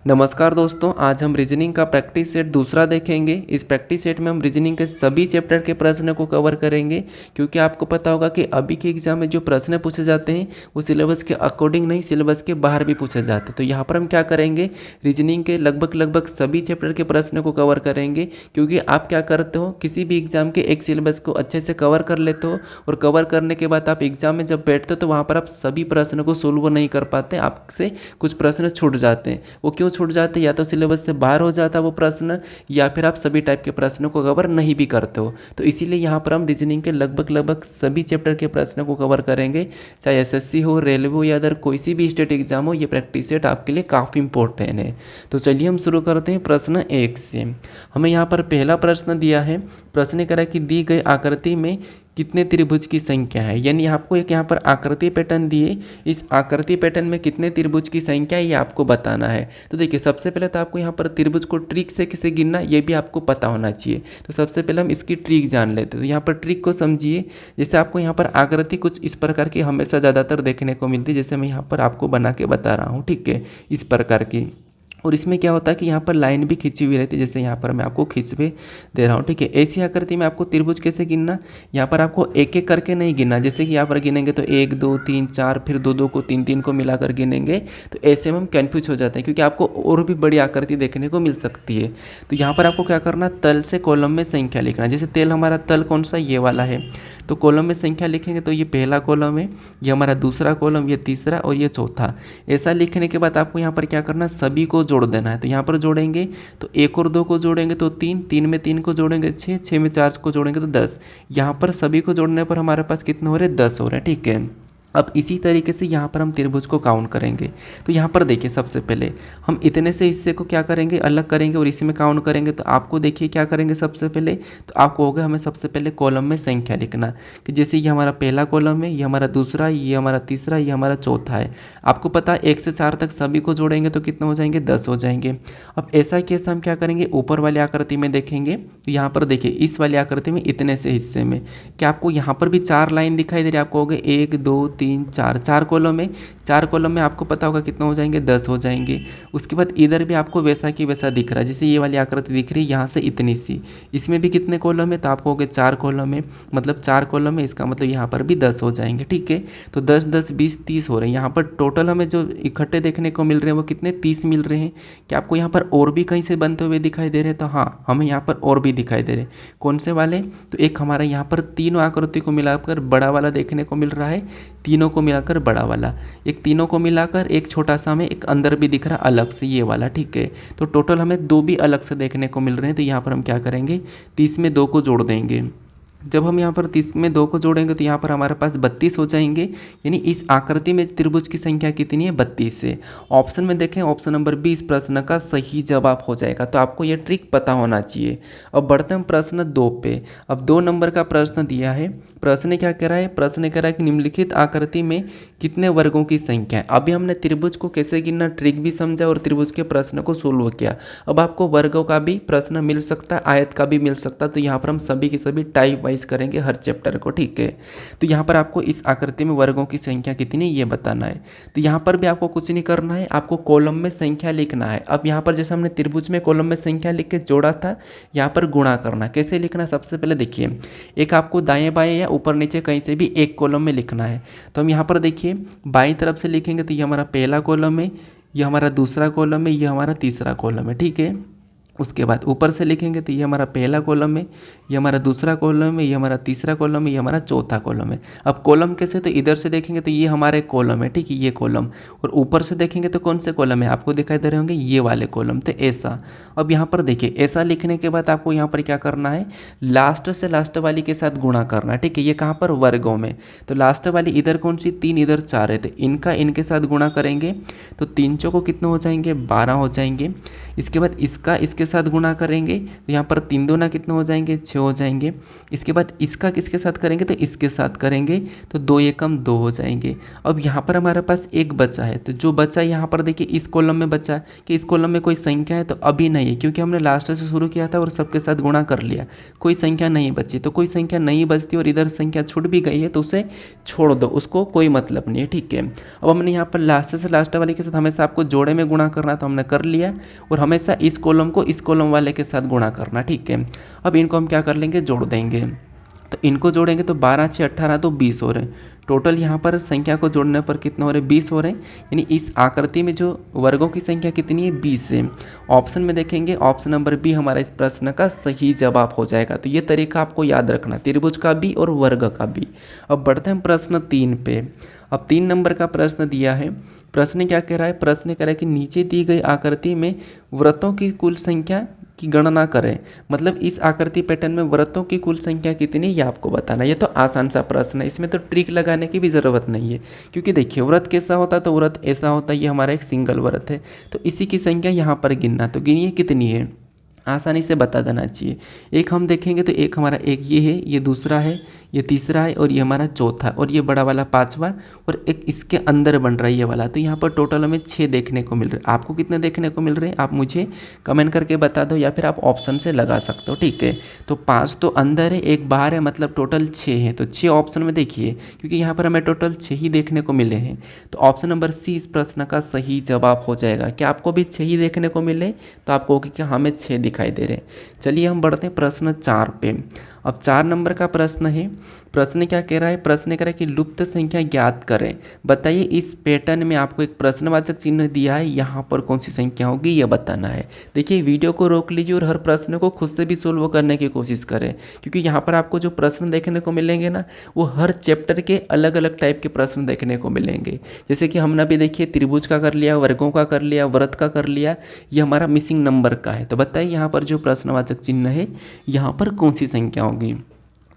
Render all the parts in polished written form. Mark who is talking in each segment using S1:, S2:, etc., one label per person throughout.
S1: नमस्कार दोस्तों, आज हम रीजनिंग का प्रैक्टिस सेट दूसरा देखेंगे। इस प्रैक्टिस सेट में हम रीजनिंग के सभी चैप्टर के प्रश्न को कवर करेंगे, क्योंकि आपको पता होगा कि अभी के एग्जाम में जो प्रश्न पूछे जाते हैं वो सिलेबस के अकॉर्डिंग नहीं, सिलेबस के बाहर भी पूछे जाते हैं। तो यहाँ पर हम क्या करेंगे, रीजनिंग के लगभग सभी चैप्टर के प्रश्न को कवर करेंगे। क्योंकि आप क्या करते हो, किसी भी एग्जाम के एक सिलेबस को अच्छे से कवर कर लेते हो और कवर करने के बाद आप एग्जाम में जब बैठते हो तो वहाँ पर आप सभी प्रश्नों को सोल्व नहीं कर पाते, आपसे कुछ प्रश्न छूट जाते हैं। वो क्यों छूट जाते, या तो सिलेबस से बाहर हो जाता वो प्रश्न, या फिर आप सभी टाइप के प्रश्नों को कवर नहीं भी करते हो। तो इसीलिए यहाँ पर हम रीजनिंग के लगभग सभी चैप्टर के प्रश्नों को कवर करेंगे। चाहे एसएससी हो, रेलवे हो या अदर कोई सी भी स्टेट एग्जाम हो, ये प्रैक्टिस सेट आपके लिए काफ़ी इंपॉर्टेंट है। तो चलिए हम शुरू करते हैं प्रश्न 1 से। हमें यहाँ पर पहला प्रश्न दिया है। प्रश्न करा कि दी गई आकृति में कितने त्रिभुज की संख्या है। यानी आपको एक यहाँ पर आकृति पैटर्न दिए, इस आकृति पैटर्न में कितने त्रिभुज की संख्या है ये आपको बताना है। तो देखिए, सबसे पहले तो आपको यहाँ पर त्रिभुज को ट्रिक से कैसे गिनना ये भी आपको पता होना चाहिए। तो सबसे पहले हम इसकी ट्रिक जान लेते हैं। तो यहाँ पर ट्रिक को समझिए। जैसे आपको यहाँ पर आकृति कुछ इस प्रकार की हमेशा ज़्यादातर देखने को मिलती है, जैसे मैं यहाँ पर आपको बना के बता रहा हूँ, ठीक है, इस प्रकार की। और इसमें क्या होता है कि यहाँ पर लाइन भी खींची हुई रहती है, जैसे यहाँ पर मैं आपको खींच पे दे रहा हूँ, ठीक है। ऐसी आकृति में आपको त्रिभुज कैसे गिनना, यहाँ पर आपको एक एक करके नहीं गिनना। जैसे कि यहाँ पर गिनेंगे तो 1 2 3 4, फिर 2 2 को 3 3 को मिलाकर गिनेंगे, तो ऐसे में हम कन्फ्यूज हो जाते हैं, क्योंकि आपको और भी बड़ी आकृति देखने को मिल सकती है। तो यहाँ पर आपको क्या करना, तल से कॉलम में संख्या लिखना। जैसे तेल हमारा तल कौन सा, ये वाला है, तो कॉलम में संख्या लिखेंगे तो ये पहला कॉलम है, ये हमारा दूसरा कॉलम, ये तीसरा और ये चौथा। ऐसा लिखने के बाद आपको यहाँ पर क्या करना, सभी को जोड़ देना है। तो यहाँ पर जोड़ेंगे तो 1 और 2 को जोड़ेंगे तो 3, 3 में 3 को जोड़ेंगे 6, 6 में 4 को जोड़ेंगे तो 10। यहाँ पर सभी को जोड़ने पर हमारे पास कितने हो रहे हैं, 10 हो रहे हैं, ठीक है। अब इसी तरीके से यहाँ पर हम त्रिभुज को काउंट करेंगे। तो यहाँ पर देखिए, सबसे पहले हम इतने से हिस्से को क्या करेंगे, अलग करेंगे और इसी में काउंट करेंगे। तो आपको देखिए क्या करेंगे, सबसे पहले तो आपको होगा हमें सबसे पहले कॉलम में संख्या लिखना, कि जैसे ये हमारा पहला कॉलम है, ये हमारा दूसरा, ये हमारा तीसरा, ये हमारा चौथा है। आपको पता है 1 से 4 तक सभी को जोड़ेंगे तो कितने हो जाएंगे, 10 हो जाएंगे। अब ऐसा कैसा हम क्या करेंगे, ऊपर वाली आकृति में देखेंगे तो यहाँ पर देखिए, इस वाली आकृति में इतने से हिस्से में क्या आपको यहाँ पर भी 4 लाइन दिखाई दे रही है। आपको हो गए 1 2 3 4, 4 कॉलम में, 4 कॉलम में आपको पता होगा कितना हो जाएंगे, 10 हो जाएंगे। उसके बाद इधर भी आपको वैसा की वैसा दिख रहा है, जैसे ये वाली आकृति दिख रही है यहाँ से इतनी सी, इसमें भी कितने कॉलम है, तो आपको हो गए 4 कॉलम है, मतलब 4 कॉलम है, इसका मतलब यहाँ पर भी 10 हो जाएंगे, ठीक है। तो 10 10 20 30 हो रहे हैं। यहाँ पर टोटल हमें जो इकट्ठे देखने को मिल रहे हैं वो कितने, 30 मिल रहे हैं। क्या आपको यहाँ पर और भी कहीं से बनते हुए दिखाई दे रहे हैं, तो हाँ, हमें यहाँ पर और भी दिखाई दे रहे हैं। कौन से वाले, तो एक हमारा यहाँ पर तीनों आकृति को मिलाकर बड़ा वाला देखने को मिल रहा है, तीनों को मिलाकर बड़ा वाला, एक तीनों को मिलाकर एक छोटा सा हमें एक अंदर भी दिख रहा है अलग से, ये वाला, ठीक है। तो टोटल हमें 2 भी अलग से देखने को मिल रहे हैं। तो यहाँ पर हम क्या करेंगे, 30 में 2 को जोड़ देंगे। जब हम यहाँ पर 30 में 2 को जोड़ेंगे तो यहाँ पर हमारे पास 32 हो जाएंगे। यानी इस आकृति में त्रिभुज की संख्या कितनी है, 32 है। ऑप्शन में देखें, ऑप्शन नंबर 20 प्रश्न का सही जवाब हो जाएगा। तो आपको ये ट्रिक पता होना चाहिए। अब बढ़ते हैं प्रश्न 2 पे। अब 2 नंबर का प्रश्न दिया है। प्रश्न क्या कह रहा है, प्रश्न कह रहा है कि निम्नलिखित आकृति में कितने वर्गों की संख्या है। अभी हमने त्रिभुज को कैसे गिनना ट्रिक भी समझा और त्रिभुज के प्रश्न को सोल्व किया। अब आपको वर्गों का भी प्रश्न मिल सकता है, आयत का भी मिल सकता है। तो यहाँ पर हम सभी के सभी टाइप वाइज करेंगे हर चैप्टर को, ठीक है। तो यहाँ पर आपको इस आकृति में वर्गों की संख्या कितनी ये बताना है। तो यहाँ पर भी आपको कुछ नहीं करना है, आपको कॉलम में संख्या लिखना है। अब यहाँ पर जैसे हमने त्रिभुज में कॉलम में संख्या लिख के जोड़ा था, यहाँ पर गुणा करना। कैसे लिखना, सबसे पहले देखिए, एक आपको दाएं बाएं या ऊपर नीचे कहीं से भी एक कॉलम में लिखना है। तो हम यहाँ पर देखिए बाईं तरफ से लिखेंगे तो ये हमारा पहला कॉलम है, ये हमारा दूसरा कॉलम है, ये हमारा तीसरा कॉलम है, ठीक है। उसके बाद ऊपर से लिखेंगे तो ये हमारा पहला कॉलम है, ये हमारा दूसरा कॉलम है, ये हमारा तीसरा कॉलम है, ये हमारा चौथा कॉलम है। अब कॉलम कैसे, तो इधर से देखेंगे तो ये हमारे कॉलम है, ठीक है, ये कॉलम। और ऊपर से देखेंगे तो कौन से कॉलम है, आपको दिखाई दे रहे होंगे ये वाले कॉलम। तो ऐसा, अब यहाँ पर देखिए, ऐसा लिखने के बाद आपको यहाँ पर क्या करना है, लास्ट से लास्ट वाली के साथ गुणा करना है, ठीक है। ये कहाँ पर, वर्गों में। तो लास्ट वाली इधर कौन सी, 3, इधर 4 है, तो इनका इनके साथ गुणा करेंगे तो 3 चौको कितने हो जाएंगे, 12 हो जाएंगे। इसके बाद इसका इसके साथ गुणा करेंगे तो यहाँ पर 3 दूना कितने हो जाएंगे, 6 हो जाएंगे। इसके बाद इसका किसके साथ करेंगे, तो इसके साथ करेंगे तो 2 एकम 2 हो जाएंगे। अब यहाँ पर हमारे पास एक बचा है, तो जो बचा यहाँ पर देखिए इस कॉलम में बचा कि इस कॉलम में कोई संख्या है, तो अभी नहीं है क्योंकि हमने लास्ट से शुरू किया था और सबके साथ गुणा कर लिया, कोई संख्या नहीं बची। तो कोई संख्या नहीं बचती और इधर संख्या छूट भी गई है तो उसे छोड़ दो, उसको कोई मतलब नहीं है, ठीक है। अब हमने यहाँ पर लास्ट से लास्ट वाले के साथ हमेशा आपको जोड़े में गुणा करना, तो हमने कर लिया, और हमेशा इस कॉलम को इस कॉलम वाले के साथ गुणा करना, ठीक है। अब इनको हम क्या कर लेंगे, जोड़ देंगे। तो इनको जोड़ेंगे तो 12 6 18 तो 20 हो रहे हैं। टोटल यहाँ पर संख्या को जोड़ने पर कितना हो रहे हैं, 20 हो रहे हैं। यानी इस आकृति में जो वर्गों की संख्या कितनी है, 20 है। ऑप्शन में देखेंगे, ऑप्शन नंबर बी हमारा इस प्रश्न का सही जवाब हो जाएगा। तो ये तरीका आपको याद रखना, त्रिभुज का भी और वर्ग का भी। अब बढ़ते हैं प्रश्न 3 पे। अब 3 नंबर का प्रश्न दिया है। प्रश्न क्या कह रहा है, प्रश्न कह रहा है कि नीचे दी गई आकृति में वृत्तों की कुल संख्या की गणना करें। मतलब इस आकृति पैटर्न में वृत्तों की कुल संख्या कितनी है, ये आपको बताना है। ये तो आसान सा प्रश्न है, इसमें तो ट्रिक लगाने की भी ज़रूरत नहीं है, क्योंकि देखिए वृत्त कैसा होता है, तो वृत्त ऐसा होता है, ये हमारा एक सिंगल वृत्त है, तो इसी की संख्या यहाँ पर गिनना। तो गिनिए कितनी है, आसानी से बता देना चाहिए। एक हम देखेंगे तो एक हमारा एक ये है, ये दूसरा है, ये तीसरा है, और ये हमारा चौथा, और ये बड़ा वाला पांचवा, और एक इसके अंदर बन रहा है ये वाला। तो यहाँ पर टोटल हमें 6 देखने को मिल रहे हैं। आपको कितने देखने को मिल रहे हैं, आप मुझे कमेंट करके बता दो, या फिर आप ऑप्शन से लगा सकते हो, ठीक है। तो 5 तो अंदर है, एक बाहर है, मतलब टोटल 6 है। तो 6 ऑप्शन में देखिए, क्योंकि यहाँ पर हमें टोटल 6 ही देखने को मिले हैं। तो ऑप्शन नंबर सी इस प्रश्न का सही जवाब हो जाएगा। क्या आपको भी 6 ही देखने को मिले, तो आपको कि हमें 6 दिखाई दे रहे हैं। चलिए हम बढ़ते हैं प्रश्न 4 पे। अब 4 नंबर का प्रश्न है। प्रश्न क्या कह रहा है, प्रश्न कह रहा है कि लुप्त संख्या ज्ञात करें। बताइए इस पैटर्न में आपको एक प्रश्नवाचक चिन्ह दिया है, यहाँ पर कौन सी संख्या होगी, यह बताना है। देखिए वीडियो को रोक लीजिए और हर प्रश्न को खुद से भी सोल्व करने की कोशिश करें, क्योंकि यहाँ पर आपको जो प्रश्न देखने को मिलेंगे ना, वो हर चैप्टर के अलग अलग टाइप के प्रश्न देखने को मिलेंगे। जैसे कि हमने अभी देखिए त्रिभुज का कर लिया, वर्गों का कर लिया, वृत्त का कर लिया, ये हमारा मिसिंग नंबर का है। तो बताइए यहाँ पर जो प्रश्नवाचक चिन्ह है, यहाँ पर कौन सी संख्या होगी।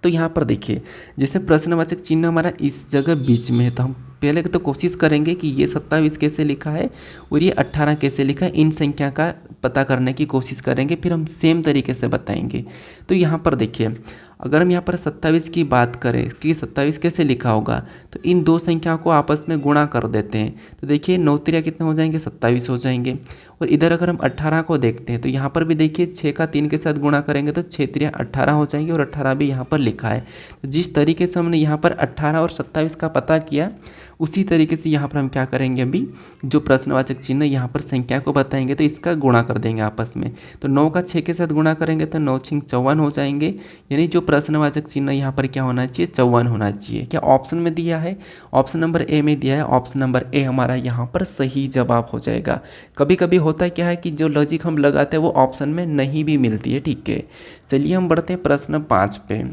S1: तो यहाँ पर देखिए, जैसे प्रश्नवाचक चिन्ह हमारा इस जगह बीच में है, तो हम पहले तो कोशिश करेंगे कि ये 27 कैसे लिखा है और ये 18 कैसे लिखा है, इन संख्या का पता करने की कोशिश करेंगे, फिर हम सेम तरीके से बताएंगे। तो यहाँ पर देखिए, अगर हम यहाँ पर 27 की बात करें कि 27 कैसे लिखा होगा, तो इन दो संख्याओं को आपस में गुणा कर देते हैं। तो देखिए 9 त्रिया कितने हो जाएंगे, 27 हो जाएंगे। और इधर अगर हम 18 को देखते हैं, तो यहाँ पर भी देखिए 6 का 3 के साथ गुणा करेंगे तो 6 त्रिया 18 हो जाएंगे, और 18 भी यहाँ पर लिखा है। तो जिस तरीके से हमने यहाँ पर 18 और 27 का पता किया, उसी तरीके से यहाँ पर हम क्या करेंगे, अभी जो प्रश्नवाचक चिन्ह यहाँ पर संख्या को बताएंगे तो इसका गुणा कर देंगे आपस में। तो 9 का 6 के साथ गुणा करेंगे तो 9 6 54 हो जाएंगे। यानी जो प्रश्नवाचक चिन्ह यहाँ पर क्या होना चाहिए, 54 होना चाहिए। क्या ऑप्शन में दिया है, ऑप्शन नंबर ए में दिया है, ऑप्शन नंबर ए हमारा यहाँ पर सही जवाब हो जाएगा। कभी कभी होता क्या है कि जो लॉजिक हम लगाते हैं वो ऑप्शन में नहीं भी मिलती है, ठीक है। चलिए हम बढ़ते हैं प्रश्न 5 पे।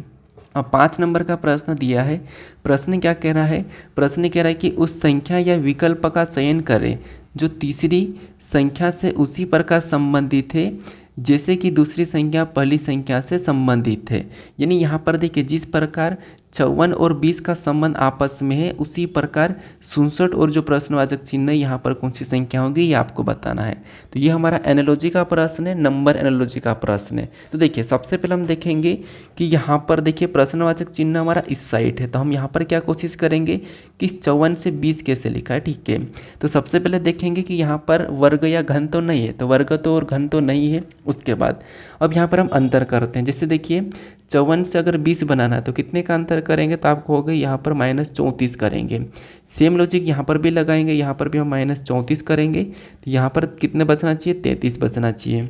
S1: अब 5 नंबर का प्रश्न दिया है। प्रश्न क्या कह रहा है, प्रश्न कह रहा है कि उस संख्या या विकल्प का चयन करें जो तीसरी संख्या से उसी प्रकार संबंधित है जैसे कि दूसरी संख्या पहली संख्या से संबंधित है। यानी यहाँ पर देखिए, जिस प्रकार 54 और 20 का संबंध आपस में है, उसी प्रकार 67 और जो प्रश्नवाचक चिन्ह है यहाँ पर कौन सी संख्या होगी, ये आपको बताना है। तो ये हमारा एनालॉजी का प्रश्न है, नंबर एनालॉजी का प्रश्न है। तो देखिए सबसे पहले हम देखेंगे कि यहाँ पर देखिए प्रश्नवाचक चिन्ह हमारा इस साइड है, तो हम यहाँ पर क्या कोशिश करेंगे कि 54 से 20 कैसे लिखा है, ठीक है। तो सबसे पहले देखेंगे कि यहाँ पर वर्ग या घन तो नहीं है, तो वर्ग तो और घन तो नहीं है। उसके बाद अब यहाँ पर हम अंतर करते हैं। जैसे देखिए 54 से अगर 20 बनाना है तो कितने का अंतर करेंगे, तो आपको हो गई यहाँ पर -34 करेंगे। सेम लॉजिक यहाँ पर भी लगाएंगे, यहाँ पर भी हम -34 करेंगे, तो यहाँ पर कितने बचना चाहिए, 33 बचना चाहिए।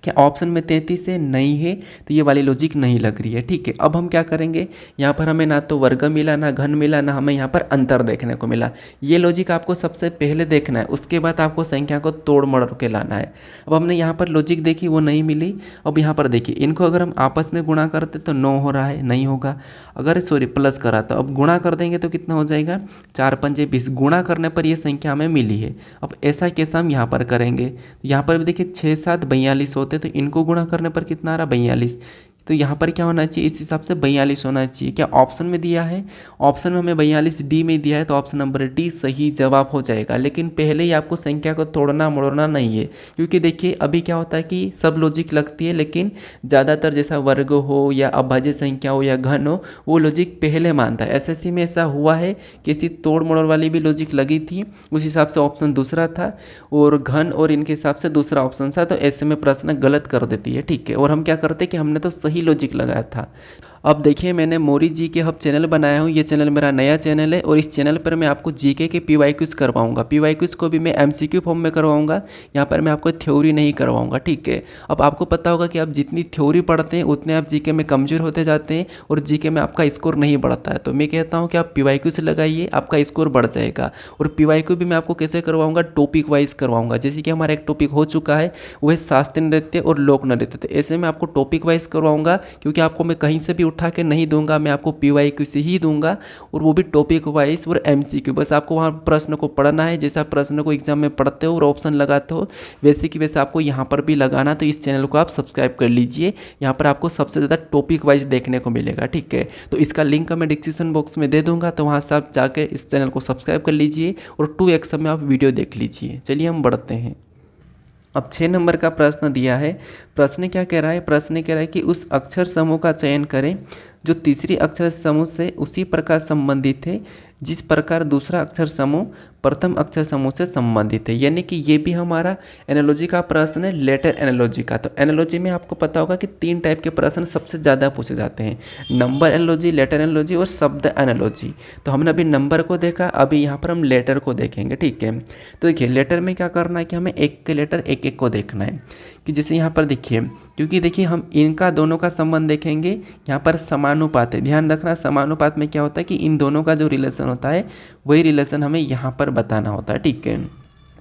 S1: क्या ऑप्शन में 33 है, नहीं है, तो ये वाली लॉजिक नहीं लग रही है, ठीक है। अब हम क्या करेंगे, यहाँ पर हमें ना तो वर्ग मिला, ना घन मिला, ना हमें यहाँ पर अंतर देखने को मिला। ये लॉजिक आपको सबसे पहले देखना है, उसके बाद आपको संख्या को तोड़ मरोड़ के लाना है। अब हमने यहाँ पर लॉजिक देखी, वो नहीं मिली। अब यहाँ पर देखिए, इनको अगर हम आपस में गुणा करते तो 9 हो रहा है, नहीं होगा। अगर सॉरी प्लस करा तो अब गुणा कर देंगे तो कितना हो जाएगा, 4 पंजे 20। गुणा करने पर ये संख्या हमें मिली है। अब ऐसा कैसा हम यहाँ पर करेंगे, यहाँ पर भी देखिए 6 7 42 होते, तो इनको गुणा करने पर कितना आ रहा, 42। तो यहाँ पर क्या होना चाहिए, इस हिसाब से 42 होना चाहिए। क्या ऑप्शन में दिया है, ऑप्शन में हमें 42 डी में दिया है, तो ऑप्शन नंबर डी सही जवाब हो जाएगा। लेकिन पहले ही आपको संख्या को तोड़ना मोड़ना नहीं है, क्योंकि देखिए अभी क्या होता है कि सब लॉजिक लगती है, लेकिन ज़्यादातर जैसा वर्ग हो या अभाज्य संख्या हो या घन हो, वो लॉजिक पहले मानता है। एसएससी में ऐसा हुआ है कि ऐसी तोड़ मोड़ वाली भी लॉजिक लगी थी, उस हिसाब से ऑप्शन दूसरा था, और घन और इनके हिसाब से दूसरा ऑप्शन था, तो ऐसे में प्रश्न गलत कर देती है, ठीक है। और हम क्या करते कि हमने तो सही लॉजिक लगाया था। अब देखिए मैंने मोरी जी के हब चैनल बनाया हूँ, ये चैनल मेरा नया चैनल है, और इस चैनल पर मैं आपको जीके के पीवाई क्विज करवाऊंगा। पीवाई क्विज को भी मैं एमसीक्यू फॉर्म में करवाऊंगा, यहाँ पर मैं आपको थ्योरी नहीं करवाऊंगा, ठीक है। अब आपको पता होगा कि आप जितनी थ्योरी पढ़ते हैं उतने आप जीके में कमज़ोर होते जाते हैं, और जीके में आपका स्कोर नहीं बढ़ता है। तो मैं कहता हूँ कि आप पीवाई क्विज लगाइए, आपका स्कोर बढ़ जाएगा। और पीवाई क्यू भी मैं आपको कैसे करवाऊँगा, टॉपिक वाइज करवाऊँगा। जैसे कि हमारा एक टॉपिक हो चुका है, वो है शास्त्रीय नृत्य और लोक नृत्य, तो ऐसे में आपको टॉपिक वाइज करवाऊँगा, क्योंकि आपको मैं कहीं से भी उठा के नहीं दूंगा, मैं आपको पीवाईक्यू से ही दूंगा, और वो भी टॉपिक वाइज और एमसीक्यू। बस आपको वहाँ प्रश्न को पढ़ना है, जैसा प्रश्न को एग्जाम में पढ़ते हो और ऑप्शन लगाते हो, वैसे कि वैसे आपको यहाँ पर भी लगाना। तो इस चैनल को आप सब्सक्राइब कर लीजिए, यहाँ पर आपको सबसे ज़्यादा टॉपिक वाइज देखने को मिलेगा, ठीक है। तो इसका लिंक मैं डिस्क्रिप्शन बॉक्स में दे दूंगा, तो वहाँ से आप जाके इस चैनल को सब्सक्राइब कर लीजिए और 2x में आप वीडियो देख लीजिए। चलिए हम बढ़ते हैं। अब 6 नंबर का प्रश्न दिया है। प्रश्न क्या कह रहा है, प्रश्न कह रहा है कि उस अक्षर समूह का चयन करें जो तीसरी अक्षर समूह से उसी प्रकार संबंधित है जिस प्रकार दूसरा अक्षर समूह प्रथम अक्षर समूह से संबंधित है। यानी कि ये भी हमारा एनालॉजी का प्रश्न है, लेटर एनालॉजी का। तो एनालॉजी में आपको पता होगा कि 3 टाइप के प्रश्न सबसे ज़्यादा पूछे जाते हैं, नंबर एनालॉजी, लेटर एनालॉजी और शब्द एनालॉजी। तो हमने अभी नंबर को देखा, अभी यहाँ पर हम लेटर को देखेंगे, ठीक है। तो देखिए लेटर में क्या करना है कि हमें एक के लेटर एक एक को देखना है, कि जैसे यहाँ पर देखिए, क्योंकि देखिए हम इनका दोनों का संबंध देखेंगे, यहाँ पर समानुपात है, ध्यान रखना। समानुपात में क्या होता है कि इन दोनों का जो रिलेशन होता है वही रिलेशन हमें यहाँ पर बताना होता है, ठीक है।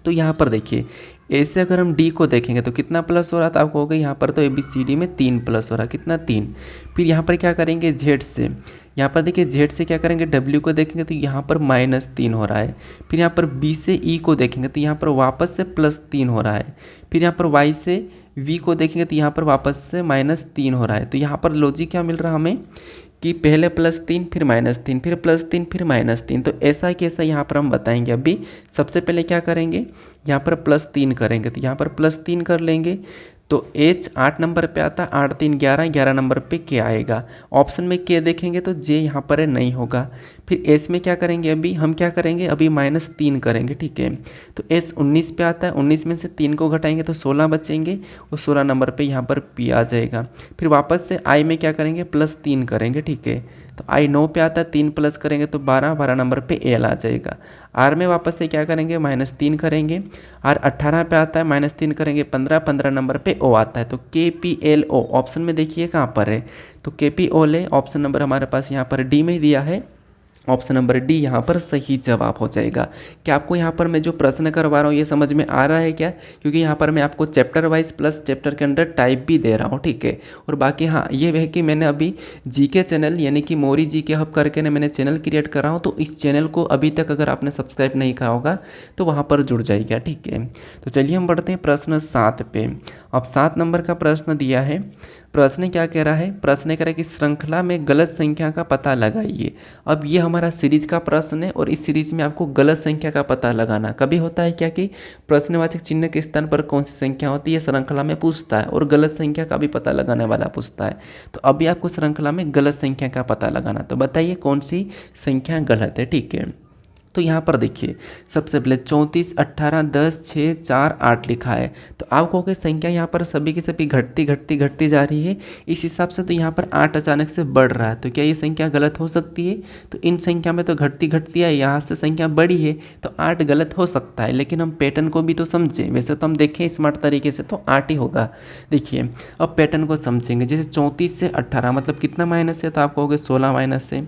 S1: तो यहाँ पर देखिए ऐसे अगर हम डी को देखेंगे तो कितना प्लस हो रहा था, आपको हो गया यहाँ पर तो ABCD में 3 प्लस हो रहा, कितना 3। फिर यहाँ पर क्या करेंगे जेड से, यहाँ पर देखिए जेड से क्या करेंगे W को देखेंगे तो यहाँ पर -3 हो रहा है। फिर यहाँ पर B से E को देखेंगे तो यहाँ पर वापस से +3 हो रहा है। फिर यहाँ पर Y से V को देखेंगे तो यहाँ पर वापस से -3 हो रहा है। तो यहाँ पर लॉजिक क्या मिल रहा है हमें कि पहले +3 फिर -3 फिर +3 फिर -3। तो ऐसा कि ऐसा यहाँ पर हम बताएंगे। अभी सबसे पहले क्या करेंगे, यहाँ पर +3 करेंगे, तो यहाँ पर +3 कर लेंगे। तो H 8 नंबर पे आता है, 8 3 11, 11 नंबर पे K आएगा। ऑप्शन में K देखेंगे तो J यहाँ पर है, नहीं होगा। फिर S में क्या करेंगे, अभी हम क्या करेंगे, अभी -3 करेंगे, ठीक है। तो S 19 पे आता है, 19 में से 3 को घटाएंगे तो 16 बचेंगे, और 16 नंबर पे यहाँ पर P आ जाएगा। फिर वापस से I में क्या करेंगे, +3 करेंगे, ठीक है। तो I 9 पे आता है, 3 प्लस करेंगे तो 12, 12 नंबर पे L आ जाएगा। R में वापस से क्या करेंगे, -3 करेंगे। R 18 पे आता है, -3 करेंगे 15, 15 नंबर पे O आता है। तो KPLO ऑप्शन में देखिए कहाँ पर है, तो KPO ले, ऑप्शन नंबर हमारे पास यहाँ पर D में दिया है, ऑप्शन नंबर डी यहाँ पर सही जवाब हो जाएगा। क्या आपको यहाँ पर मैं जो प्रश्न करवा रहा हूँ ये समझ में आ रहा है क्या, क्योंकि यहाँ पर मैं आपको चैप्टर वाइज प्लस चैप्टर के अंदर टाइप भी दे रहा हूँ, ठीक है। और बाकी हाँ ये है कि मैंने अभी जीके चैनल यानी कि मोरी जीके हब करके ने मैंने चैनल क्रिएट करा हूँ, तो इस चैनल को अभी तक अगर आपने सब्सक्राइब नहीं करा होगा तो वहाँ पर जुड़ जाएगा, ठीक है। तो चलिए हम बढ़ते हैं प्रश्न 7 पे। अब 7 नंबर का प्रश्न दिया है। प्रश्न क्या कह रहा है, प्रश्न कह रहा है कि श्रृंखला में गलत संख्या का पता लगाइए। अब ये हमारा सीरीज का प्रश्न है, और इस सीरीज में आपको गलत संख्या का पता लगाना कभी होता है क्या कि प्रश्नवाचक चिन्ह के स्थान पर कौन सी संख्या होती है श्रृंखला में पूछता है, और गलत संख्या का भी पता लगाने वाला पूछता है। तो अभी आपको श्रृंखला में गलत संख्या का पता लगाना, तो बताइए कौन सी संख्या गलत है, ठीक है। तो यहाँ पर देखिए सबसे पहले 34, 18, 10, 6, 4, 8 लिखा है। तो आप कहोगे संख्या यहाँ पर सभी की सभी घटती जा रही है, इस हिसाब से तो यहाँ पर 8 अचानक से बढ़ रहा है, तो क्या ये संख्या गलत हो सकती है। तो इन संख्या में तो घटती है, यहाँ से संख्या बड़ी है तो 8 गलत हो सकता है, लेकिन हम पैटर्न को भी तो समझें। वैसे तो हम देखें स्मार्ट तरीके से तो 8 ही होगा। देखिए अब पैटर्न को समझेंगे, जैसे 34 से 18 मतलब कितना माइनस है, तो आप कहोगे 16 माइनस है।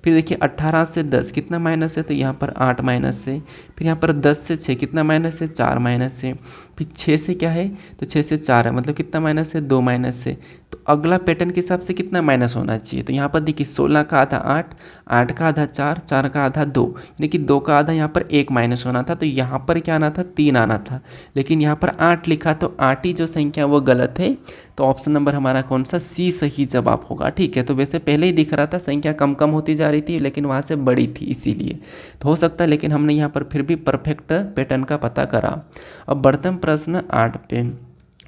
S1: फिर देखिए 18 से 10 कितना माइनस है, तो यहाँ पर 8 माइनस है। फिर यहाँ पर 10 से 6 कितना माइनस है, 4 माइनस है। फिर 6 से क्या है, तो 6 से 4 है मतलब कितना माइनस है, 2 माइनस है। तो अगला पैटर्न के हिसाब से कितना माइनस होना चाहिए। तो यहाँ पर देखिए 16 का आधा 8, 8 का आधा 4, 4 का आधा 2, यानी कि 2 का आधा यहाँ पर 1 माइनस होना था। तो यहाँ पर क्या आना था, 3 आना था, लेकिन यहाँ पर 8 लिखा, तो 8 ही जो संख्या वो गलत है। तो ऑप्शन नंबर हमारा कौन सा, सी सही जवाब होगा। ठीक है, तो वैसे पहले ही दिख रहा था संख्या कम कम होती जा रही थी, लेकिन वहाँ से बड़ी थी इसीलिए तो हो सकता है, लेकिन हमने यहाँ पर फिर भी परफेक्ट पैटर्न का पता करा। अब बढ़ते हैं प्रश्न 8 पे।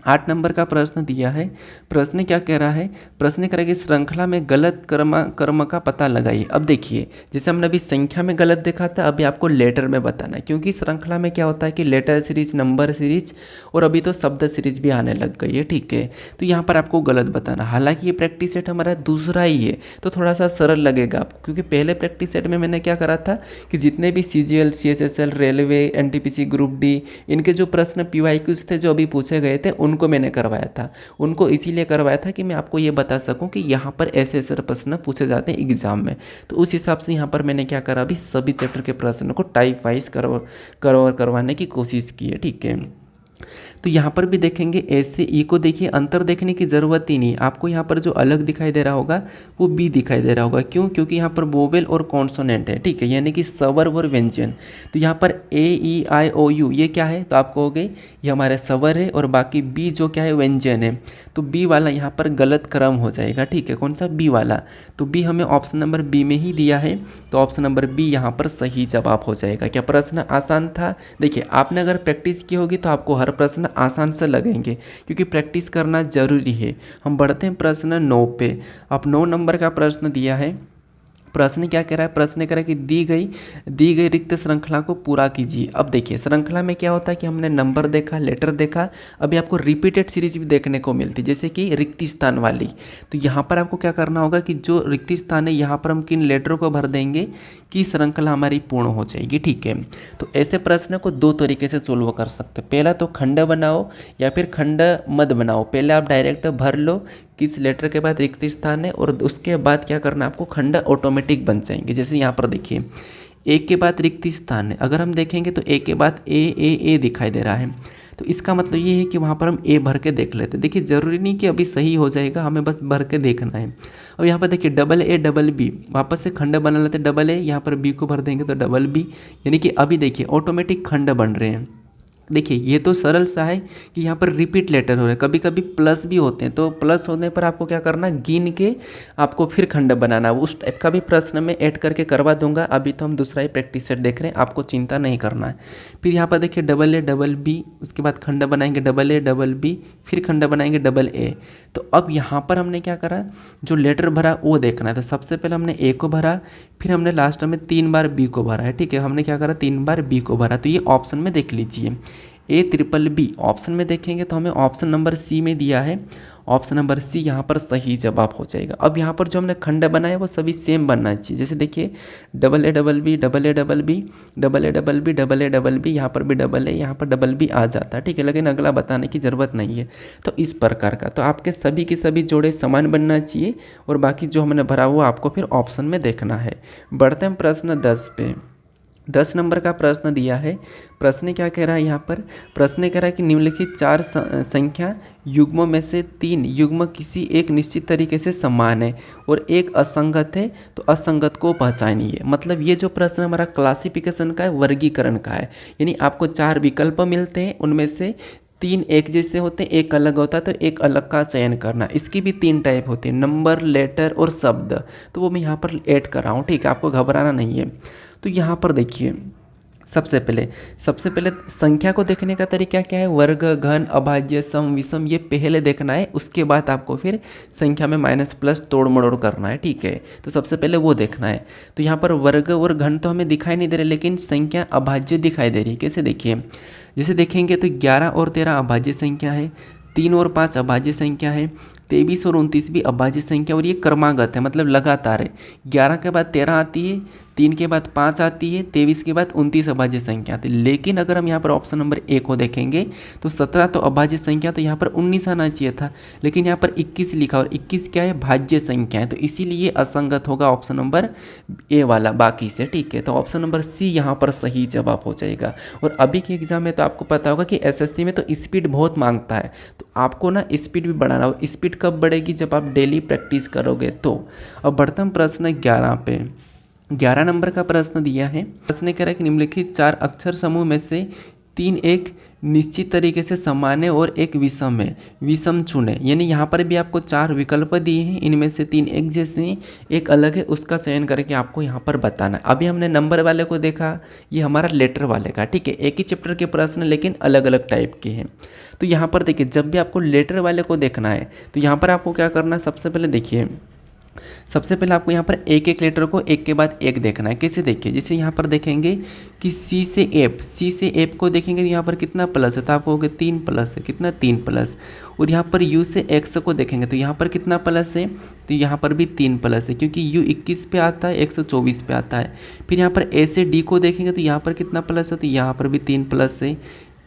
S1: 8 नंबर का प्रश्न दिया है। प्रश्न क्या कह रहा है, प्रश्न कह रहा है कि श्रृंखला में गलत कर्म का पता लगाइए। अब देखिए, जैसे हमने अभी संख्या में गलत देखा था, अभी आपको लेटर में बताना है, क्योंकि श्रृंखला में क्या होता है कि लेटर सीरीज, नंबर सीरीज और अभी तो शब्द सीरीज भी आने लग गई है। ठीक है, तो यहाँ पर आपको गलत बताना। हालांकि ये प्रैक्टिस सेट हमारा दूसरा ही है, तो थोड़ा सा सरल लगेगा आपको, क्योंकि पहले प्रैक्टिस सेट में मैंने क्या करा था कि जितने भी CGL, CHSL, railway, NTPC, group D, इनके जो प्रश्न PYQs थे जो अभी पूछे गए थे, उनको मैंने करवाया था। उनको इसीलिए करवाया था कि मैं आपको ये बता सकूं कि यहाँ पर ऐसे ऐसे प्रश्न पूछे जाते हैं एग्जाम में। तो उस हिसाब से यहाँ पर मैंने क्या करा, अभी सभी चैप्टर के प्रश्न को टाइप वाइज करवाने की कोशिश की है। ठीक है, तो यहाँ पर भी देखेंगे ऐसे ई को देखिए, अंतर देखने की ज़रूरत ही नहीं। आपको यहाँ पर जो अलग दिखाई दे रहा होगा वो बी दिखाई दे रहा होगा। क्यों, क्योंकि यहाँ पर वोवेल और कॉन्सोनेंट है। ठीक है, यानी कि स्वर और व्यंजन। तो यहाँ पर AEIOU ये क्या है, तो आपको हो गई ये हमारे स्वर है, और बाकी बी जो क्या है, व्यंजन है। तो बी वाला यहाँ पर गलत क्रम हो जाएगा। ठीक है, कौन सा, बी वाला। तो बी हमें ऑप्शन नंबर बी में ही दिया है, तो ऑप्शन नंबर बी यहाँ पर सही जवाब हो जाएगा। क्या प्रश्न आसान था। देखिए, आपने अगर प्रैक्टिस की होगी तो आपको हर प्रश्न आसान से लगेंगे, क्योंकि प्रैक्टिस करना जरूरी है। हम बढ़ते हैं प्रश्न 9 पे। अब 9 नंबर का प्रश्न दिया है। प्रश्न क्या कह रहा है, प्रश्न कह रहा है कि दी गई रिक्त श्रृंखला को पूरा कीजिए। अब देखिए, श्रृंखला में क्या होता है कि हमने नंबर देखा, लेटर देखा, अभी आपको रिपीटेड सीरीज भी देखने को मिलती है, जैसे कि रिक्त स्थान वाली। तो यहाँ पर आपको क्या करना होगा कि जो रिक्त स्थान है यहाँ पर हम किन लेटरों को भर देंगे कि श्रृंखला हमारी पूर्ण हो जाएगी। ठीक है, तो ऐसे प्रश्न को दो तरीके से सोल्व कर सकते हैं। पहला तो खंड बनाओ या फिर खंड मत बनाओ। पहले आप डायरेक्ट भर लो किस लेटर के बाद रिक्त स्थान है, और उसके बाद क्या करना, आपको खंड ऑटोमेटिक बन जाएंगे। जैसे यहाँ पर देखिए, एक के बाद रिक्त स्थान है, अगर हम देखेंगे तो एक के बाद ए दिखाई दे रहा है, तो इसका मतलब ये है कि वहाँ पर हम ए भर के देख लेते हैं। देखिए, ज़रूरी नहीं कि अभी सही हो जाएगा, हमें बस भर के देखना है। अब यहाँ पर देखिए डबल ए डबल बी, वापस से खंड बना लेते हैं, डबल ए यहाँ पर बी को भर देंगे तो डबल बी, यानी कि अभी देखिए ऑटोमेटिक खंड बन रहे हैं। देखिए, ये तो सरल सा है कि यहाँ पर रिपीट लेटर हो रहे हैं, कभी कभी प्लस भी होते हैं, तो प्लस होने पर आपको क्या करना, गिन के आपको फिर खंड बनाना। उस टाइप का भी प्रश्न में ऐड करके करवा दूंगा। अभी तो हम दूसरा ही प्रैक्टिस सेट देख रहे हैं, आपको चिंता नहीं करना है। फिर यहाँ पर देखिए डबल ए डबल बी, उसके बाद खंड बनाएंगे डबल ए डबल बी, फिर खंड बनाएंगे डबल ए। तो अब यहाँ पर हमने क्या करा, जो लेटर भरा वो देखना है। तो सबसे पहले हमने ए को भरा, फिर हमने लास्ट में 3 बार बी को भरा है। ठीक है, हमने क्या करा, 3 बार बी को भरा। तो ये ऑप्शन में देख लीजिए, A BBB ऑप्शन में देखेंगे तो हमें ऑप्शन नंबर सी में दिया है। ऑप्शन नंबर सी यहाँ पर सही जवाब हो जाएगा। अब यहाँ पर जो हमने खंड बनाया वो सभी सेम बनना चाहिए। जैसे देखिए double A double B double A double B double A double B double A double B, यहाँ पर भी डबल ए, यहाँ पर डबल बी आ जाता है। ठीक है, लेकिन अगला बताने की ज़रूरत नहीं है। तो इस प्रकार का तो आपके सभी के सभी जोड़े समान बनना चाहिए, और बाकी जो हमने भरा हुआ आपको फिर ऑप्शन में देखना है। बढ़ते हैं प्रश्न 10 पे। 10 नंबर का प्रश्न दिया है। प्रश्न क्या कह रहा है, यहाँ पर प्रश्न कह रहा है कि निम्नलिखित 4 संख्या युग्मों में से 3 युग्म किसी एक निश्चित तरीके से समान है और एक असंगत है, तो असंगत को पहचानिए। मतलब ये जो प्रश्न हमारा क्लासिफिकेशन का है, वर्गीकरण का है, यानी आपको 4 विकल्प मिलते हैं, उनमें से 3 एक जैसे होते हैं, एक अलग होता है, तो एक अलग का चयन करना। इसकी भी 3 टाइप होती है, नंबर, लेटर और शब्द। तो वो मैं यहाँ पर ऐड कर रहा हूँ। ठीक है, आपको घबराना नहीं है। तो यहाँ पर देखिए सबसे पहले संख्या को देखने का तरीका क्या है, वर्ग, घन, अभाज्य, सम, विषम, ये पहले देखना है। उसके बाद आपको फिर संख्या में माइनस प्लस तोड़ मड़ोड़ करना है। ठीक है, तो सबसे पहले वो देखना है। तो यहाँ पर वर्ग और घन तो हमें दिखाई नहीं दे रहे, लेकिन संख्या अभाज्य दिखाई दे रही है। कैसे देखिए, जैसे देखेंगे तो 11 और 13 अभाज्य संख्या है, 3 और 5 अभाज्य संख्या है, 23 और 29 भी अभाज्य संख्या, और ये क्रमागत है, मतलब लगातार है। 11 के बाद 13 आती है, 3 के बाद 5 आती है, 23 के बाद 29 अभाज्य संख्या आती है। लेकिन अगर हम यहाँ पर ऑप्शन नंबर ए को देखेंगे तो 17 तो अभाज्य संख्या, तो यहाँ पर 19 आना चाहिए था, लेकिन यहाँ पर 21 लिखा, और 21 क्या है, भाज्य संख्या है। तो इसीलिए असंगत होगा ऑप्शन नंबर ए वाला बाकी से। ठीक है, तो ऑप्शन नंबर सी यहाँ पर सही जवाब हो जाएगा। और अभी के एग्जाम में तो आपको पता होगा कि एसएससी में तो स्पीड बहुत मांगता है, तो आपको ना स्पीड भी बढ़ाना हो। स्पीड स्पीड कब बढ़ेगी, जब आप डेली प्रैक्टिस करोगे तो। अब बढ़ते हम प्रश्न 11 पे। 11 नंबर का प्रश्न दिया है। प्रश्न कह रहा है कि निम्नलिखित 4 अक्षर समूह में से 3 एक निश्चित तरीके से समान है और एक विषम है, विषम चुने। यानी यहाँ पर भी आपको 4 विकल्प दिए हैं, इनमें से 3 एक जैसे हैं, एक अलग है, उसका चयन करके आपको यहाँ पर बताना है। अभी हमने नंबर वाले को देखा, ये हमारा लेटर वाले का, ठीक है, एक ही चैप्टर के प्रश्न लेकिन अलग अलग टाइप के हैं। तो यहाँ पर देखिए, जब भी आपको लेटर वाले को देखना है तो यहाँ पर आपको क्या करना है, सबसे पहले देखिए, सबसे पहले आपको यहाँ पर एक एक लेटर को एक के बाद एक देखना है। कैसे देखिए, जैसे यहाँ पर देखेंगे कि सी से एफ को देखेंगे तो यहाँ पर कितना प्लस है, तो आपको होगा 3 प्लस है, कितना 3 प्लस। और यहाँ पर यू से एक्स को देखेंगे तो यहाँ पर कितना प्लस है, तो यहाँ पर भी 3 प्लस है, क्योंकि यू 21 पे आता है, एक्स 24 पे आता है। फिर यहाँ पर ए से डी को देखेंगे तो यहाँ पर कितना प्लस है, तो यहाँ पर भी 3 प्लस है।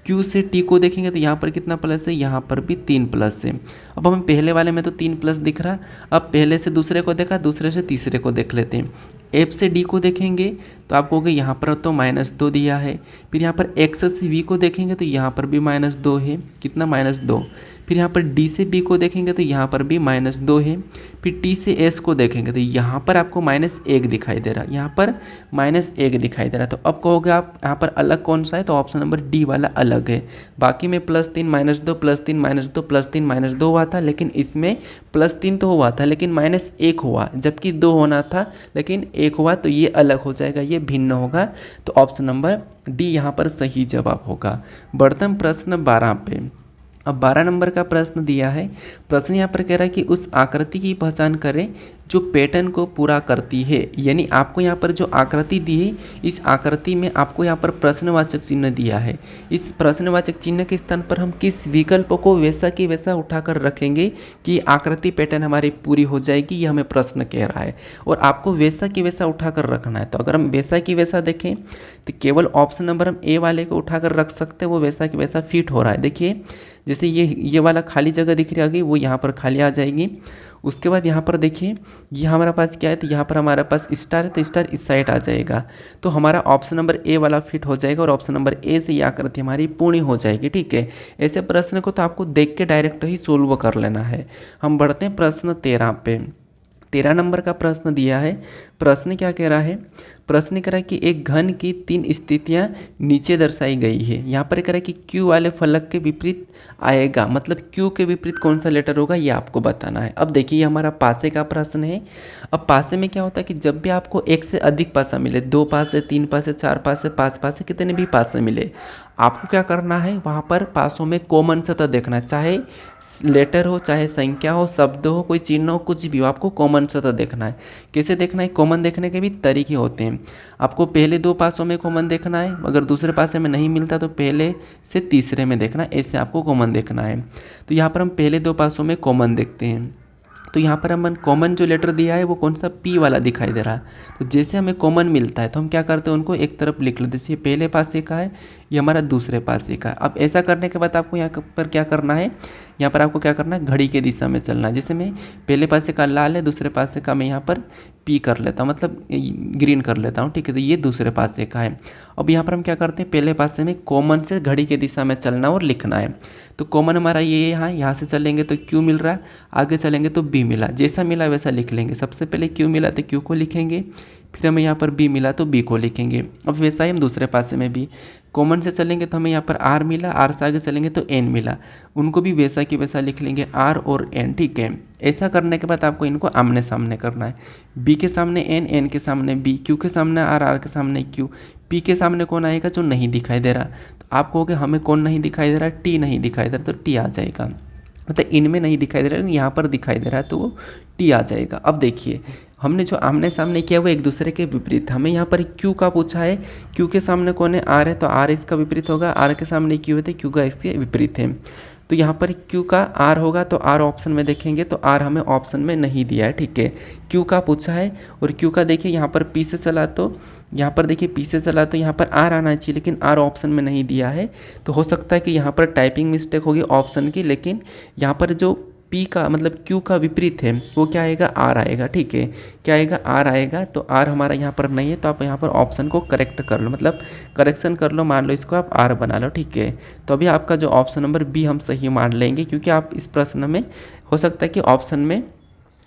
S1: क्यू से टी को देखेंगे तो यहाँ पर कितना प्लस है, यहाँ पर भी 3 प्लस है। अब हमें पहले वाले में तो 3 प्लस दिख रहा, अब पहले से दूसरे को देखा, दूसरे से तीसरे को देख लेते हैं। एफ से डी को देखेंगे तो आपको होगा यहाँ पर तो -2 दिया है। फिर यहाँ पर एक्स से वी को देखेंगे तो यहाँ पर भी -2 है, कितना -2। फिर यहाँ पर डी से बी को देखेंगे तो यहाँ पर भी -2 है। फिर टी से एस को देखेंगे तो यहाँ पर आपको -1 दिखाई दे रहा है, यहाँ पर -1 दिखाई दे रहा है। तो अब कहोगे आप यहाँ पर अलग कौन सा है, तो ऑप्शन नंबर डी वाला अलग है। बाकी में +3 -2 +3 -2 +3 -2 हुआ था, लेकिन इसमें +3 तो हुआ था लेकिन -1 हुआ, जबकि 2 होना था लेकिन 1 हुआ, तो ये अलग हो जाएगा, ये भिन्न होगा। तो ऑप्शन नंबर डी यहाँ पर सही जवाब होगा। बढ़ते हम प्रश्न 12 पे। अब 12 नंबर का प्रश्न दिया है। प्रश्न यहाँ पर कह रहा है कि उस आकृति की पहचान करें जो पैटर्न को पूरा करती है। यानी आपको यहाँ पर जो आकृति दी है, इस आकृति में आपको यहाँ पर प्रश्नवाचक चिन्ह दिया है। इस प्रश्नवाचक चिन्ह के स्थान पर हम किस विकल्प को वैसा कि वैसा उठाकर रखेंगे कि आकृति पैटर्न हमारी पूरी हो जाएगी, ये हमें प्रश्न कह रहा है। और आपको वैसा कि वैसा उठाकर रखना है। तो अगर हम वैसा कि वैसा देखें तो केवल ऑप्शन नंबर हम ए वाले को उठाकर रख सकते हैं, वो वैसा कि वैसा फिट हो रहा है। देखिए, जैसे ये वाला खाली जगह दिख रही होगी, वो यहाँ पर खाली आ जाएगी। उसके बाद यहाँ पर देखिए, ये हमारे पास क्या है, तो यहाँ पर हमारे पास स्टार है, तो स्टार इस साइड आ जाएगा। तो हमारा ऑप्शन नंबर ए वाला फिट हो जाएगा और ऑप्शन नंबर ए से ये आकृति हमारी पूर्ण हो जाएगी। ठीक है, ऐसे प्रश्न को तो आपको देख के डायरेक्ट ही सोल्व कर लेना है। हम बढ़ते हैं प्रश्न 13 पे। 13 नंबर का प्रश्न दिया है। प्रश्न क्या कह रहा है, प्रश्न कह रहा है कि एक घन की 3 स्थितियां नीचे दर्शाई गई है। यहाँ पर कह रहा है कि क्यू वाले फलक के विपरीत आएगा, मतलब क्यू के विपरीत कौन सा लेटर होगा ये आपको बताना है। अब देखिए, ये हमारा पासे का प्रश्न है। अब पासे में क्या होता है कि जब भी आपको एक से अधिक पासा मिले, 2 पासे, 3 पासे, 4 पासे, 5 पासे, कितने भी पासे मिले, आपको क्या करना है, वहाँ पर पासों में कॉमन सतह देखना है। चाहे लेटर हो, चाहे संख्या हो, शब्द हो, कोई चिन्ह हो, कुछ भी हो, आपको कॉमन सतह देखना है। कैसे देखना है, कॉमन देखने के भी तरीके होते हैं। आपको पहले 2 पासों में कॉमन देखना है, अगर दूसरे पासे में नहीं मिलता तो पहले से तीसरे में देखना है, ऐसे आपको कॉमन देखना है। तो यहाँ पर हम पहले 2 पासों में कॉमन देखते हैं। तो यहाँ पर हम कॉमन जो लेटर दिया है वो कौन सा, पी वाला दिखाई दे रहा है। तो जैसे हमें कॉमन मिलता है तो हम क्या करते हैं, उनको एक तरफ लिख लेते हैं। जैसे पहले पासे का है, ये हमारा दूसरे पासे का है। अब ऐसा करने के बाद आपको यहाँ पर क्या करना है, यहाँ पर आपको क्या करना है, घड़ी के दिशा में चलना है। जैसे मैं पहले पासे का लाल है, दूसरे पासे का मैं यहाँ पर पी कर लेता हूँ, मतलब ग्रीन कर लेता हूँ। ठीक है, तो ये दूसरे पासे का है। अब यहाँ पर हम क्या करते हैं, पहले पासे में कॉमन से घड़ी के दिशा में चलना और लिखना है। तो कॉमन हमारा ये यहाँ से चलेंगे तो क्यू मिल रहा है, आगे चलेंगे तो बी मिला, जैसा मिला वैसा लिख लेंगे। सबसे पहले क्यू मिला तो क्यू को लिखेंगे, फिर हमें यहाँ पर बी मिला तो बी को लिखेंगे। अब वैसा ही हम दूसरे पासे में भी कॉमन से चलेंगे तो हमें यहाँ पर आर मिला, आर से आगे चलेंगे तो एन मिला, उनको भी वैसा कि वैसा लिख लेंगे, आर और एन। ठीक है, ऐसा करने के बाद आपको इनको आमने सामने करना है। बी के सामने एन, एन के सामने बी, क्यू के सामने आर, आर के सामने क्यू, पी के सामने कौन आएगा, जो नहीं दिखाई दे रहा। तो आप कहोगे हमें कौन नहीं दिखाई दे रहा, टी नहीं दिखाई दे रहा, तो टी आ जाएगा। मतलब इनमें नहीं दिखाई दे रहा है, यहाँ पर दिखाई दे रहा है, तो वो टी आ जाएगा। अब देखिए, हमने जो आमने सामने किया वो एक दूसरे के विपरीत। हमें यहाँ पर क्यू का पूछा है, क्यू के सामने कौन है, आर है, तो आर इसका विपरीत होगा। आर के सामने क्यू है तो क्यू का इसके विपरीत है। तो यहाँ पर क्यू का आर होगा, तो आर ऑप्शन में देखेंगे तो आर हमें ऑप्शन में नहीं दिया है। ठीक है, क्यू का पूछा है और क्यू का देखिए यहाँ पर पी से चला, तो यहाँ पर देखिए पी से चला तो यहाँ पर आर आना चाहिए, लेकिन आर ऑप्शन में नहीं दिया है। तो हो सकता है कि यहाँ पर टाइपिंग मिस्टेक होगी ऑप्शन की, लेकिन यहाँ पर जो पी का मतलब क्यू का विपरीत है वो क्या आएगा, आर आएगा। ठीक है, क्या आएगा, आर आएगा। तो आर हमारा यहाँ पर नहीं है, तो आप यहाँ पर ऑप्शन को करेक्ट कर लो, मतलब करेक्शन कर लो, मान लो इसको आप आर बना लो। ठीक है, तो अभी आपका जो ऑप्शन नंबर बी हम सही मान लेंगे, क्योंकि आप इस प्रश्न में हो सकता है कि ऑप्शन में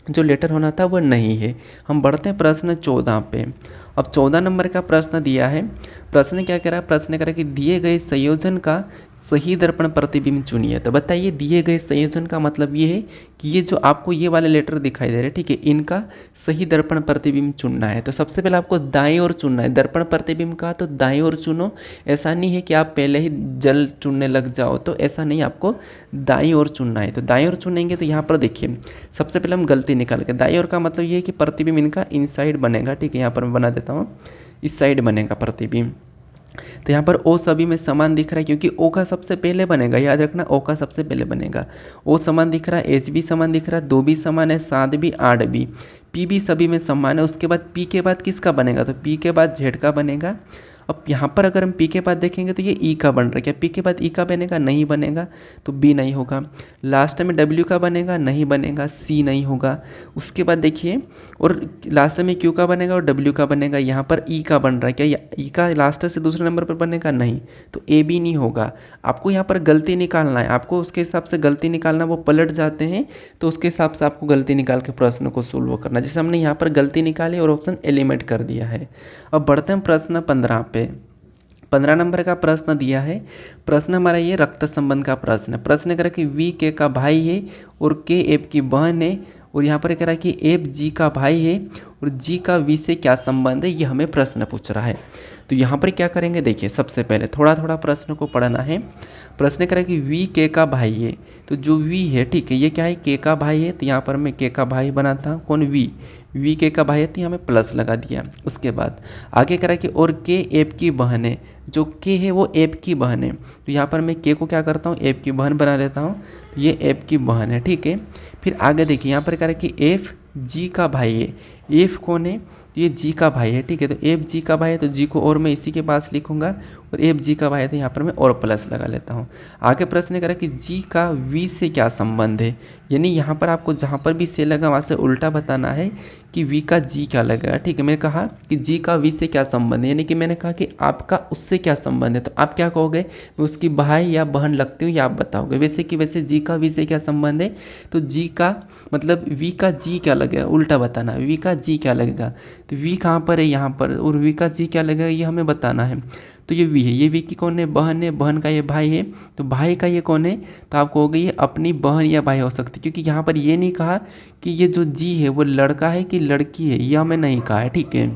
S1: जो लेटर होना था वो नहीं है। हम बढ़ते हैं प्रश्न 14 पे। अब 14 नंबर का प्रश्न दिया है। प्रश्न क्या कह रहा है, प्रश्न कह रहा है कि दिए गए संयोजन का सही दर्पण प्रतिबिंब चुनिए। तो बताइए, दिए गए संयोजन का मतलब ये है कि ये जो आपको ये वाले लेटर दिखाई दे रहे हैं, ठीक है, इनका सही दर्पण प्रतिबिंब चुनना है। तो सबसे पहले आपको दाएं ओर चुनना है। दर्पण प्रतिबिंब का तो दाएं ओर चुनो। ऐसा नहीं है कि आप पहले ही जल चुनने लग जाओ, तो ऐसा नहीं, आपको दाईं ओर चुनना है। तो दाईं ओर चुनेंगे तो यहाँ पर देखिए, सबसे पहले हम गलती निकाल के, दाईं ओर का मतलब ये है कि प्रतिबिंब इनका इनसाइड बनेगा। ठीक है, यहाँ पर मैं बना देता हूँ, इस साइड बनेगा प्रतिबिंब। तो यहाँ पर ओ सभी में समान दिख रहा है, क्योंकि ओ का सबसे पहले बनेगा, याद रखना, ओ का सबसे पहले बनेगा। ओ समान दिख रहा है, एच भी समान दिख रहा है, 2 भी समान है, 7 भी, 8 भी, पी भी सभी में समान है। उसके बाद पी के बाद किसका बनेगा, तो पी के बाद जेड का बनेगा। अब यहाँ पर अगर हम पी के बाद देखेंगे तो ये ई का बन रहा है, क्या पी के बाद ई का बनेगा, नहीं बनेगा, तो बी नहीं होगा। लास्ट में डब्ल्यू का बनेगा, नहीं बनेगा, सी नहीं होगा। उसके बाद देखिए, और लास्ट में क्यू का बनेगा और डब्ल्यू का बनेगा। यहाँ पर ई का बन रहा है, क्या ई का लास्ट से दूसरे नंबर पर बनेगा, नहीं, तो ए बी नहीं होगा। आपको यहाँ पर गलती निकालना है, आपको उसके हिसाब से गलती निकालना, वो पलट जाते हैं तो उसके हिसाब से आपको गलती निकाल के प्रश्न को सोल्व करना। जैसे हमने यहाँ पर गलती निकाली और ऑप्शन एलिमिनेट कर दिया है। अब बढ़ते हैं प्रश्न 15 पे। 15 नंबर का प्रश्न दिया है। प्रश्न हमारा ये रक्त संबंध का प्रश्न है। प्रश्न कह रहा है कि वी के का भाई है और के एफ की बहन है, और यहाँ पर कह रहा है कि एफ जी का भाई है और जी का वी से क्या संबंध है, ये हमें प्रश्न पूछ रहा है। तो यहाँ पर क्या करेंगे, देखिए सबसे पहले थोड़ा थोड़ा प्रश्न को पढ़ना है। प्रश्न कह रहा है कि वी के का भाई है, तो जो वी है, ठीक है, ये क्या है, के का भाई है, तो यहाँ पर मैं के का भाई बनाता हूँ, कौन, वी के का भाई है, तो यहाँ में प्लस लगा दिया। उसके बाद आगे कह रहा है कि और के एफ की बहन है, जो के है वो एफ की बहन है, तो यहाँ पर मैं के को क्या करता हूँ, एफ की बहन बना लेता हूँ, तो ये एफ की बहन है। ठीक है, फिर आगे देखिए, यहाँ पर कह रहा है कि एफ जी का भाई है। एफ कौन है, तो ये जी का भाई है। ठीक है, तो एफ जी का भाई है, तो जी को और मैं इसी के पास लिखूंगा, और एफ जी का भाई है, तो यहाँ पर मैं और प्लस लगा लेता हूँ। आगे प्रश्न करा कि जी का वी से क्या संबंध है, यानी यहाँ पर आपको जहाँ पर भी से लगा वहाँ से उल्टा बताना है कि वी का जी क्या लगेगा। ठीक है, मैंने कहा कि जी का वी से क्या संबंध है, यानी कि मैंने कहा कि आपका उससे क्या संबंध है, तो आप क्या कहोगे, मैं उसकी भाई या बहन लगती हूँ, या आप बताओगे। वैसे कि वैसे जी का वी से क्या संबंध है, तो जी का मतलब वी का जी क्या लगेगा, उल्टा बताना, वी का जी क्या लगेगा, तो वी कहाँ पर है, यहाँ पर, और वी का जी क्या लगेगा ये हमें बताना है। तो ये वी है, ये वी की कौन है, बहन है, बहन का ये भाई है, तो भाई का ये कौन है, तो आप कहोगे ये अपनी बहन या भाई हो सकती है, क्योंकि यहाँ पर ये नहीं कहा कि ये जो जी है वो लड़का है कि लड़की है, ये हमें नहीं कहा है। ठीक है,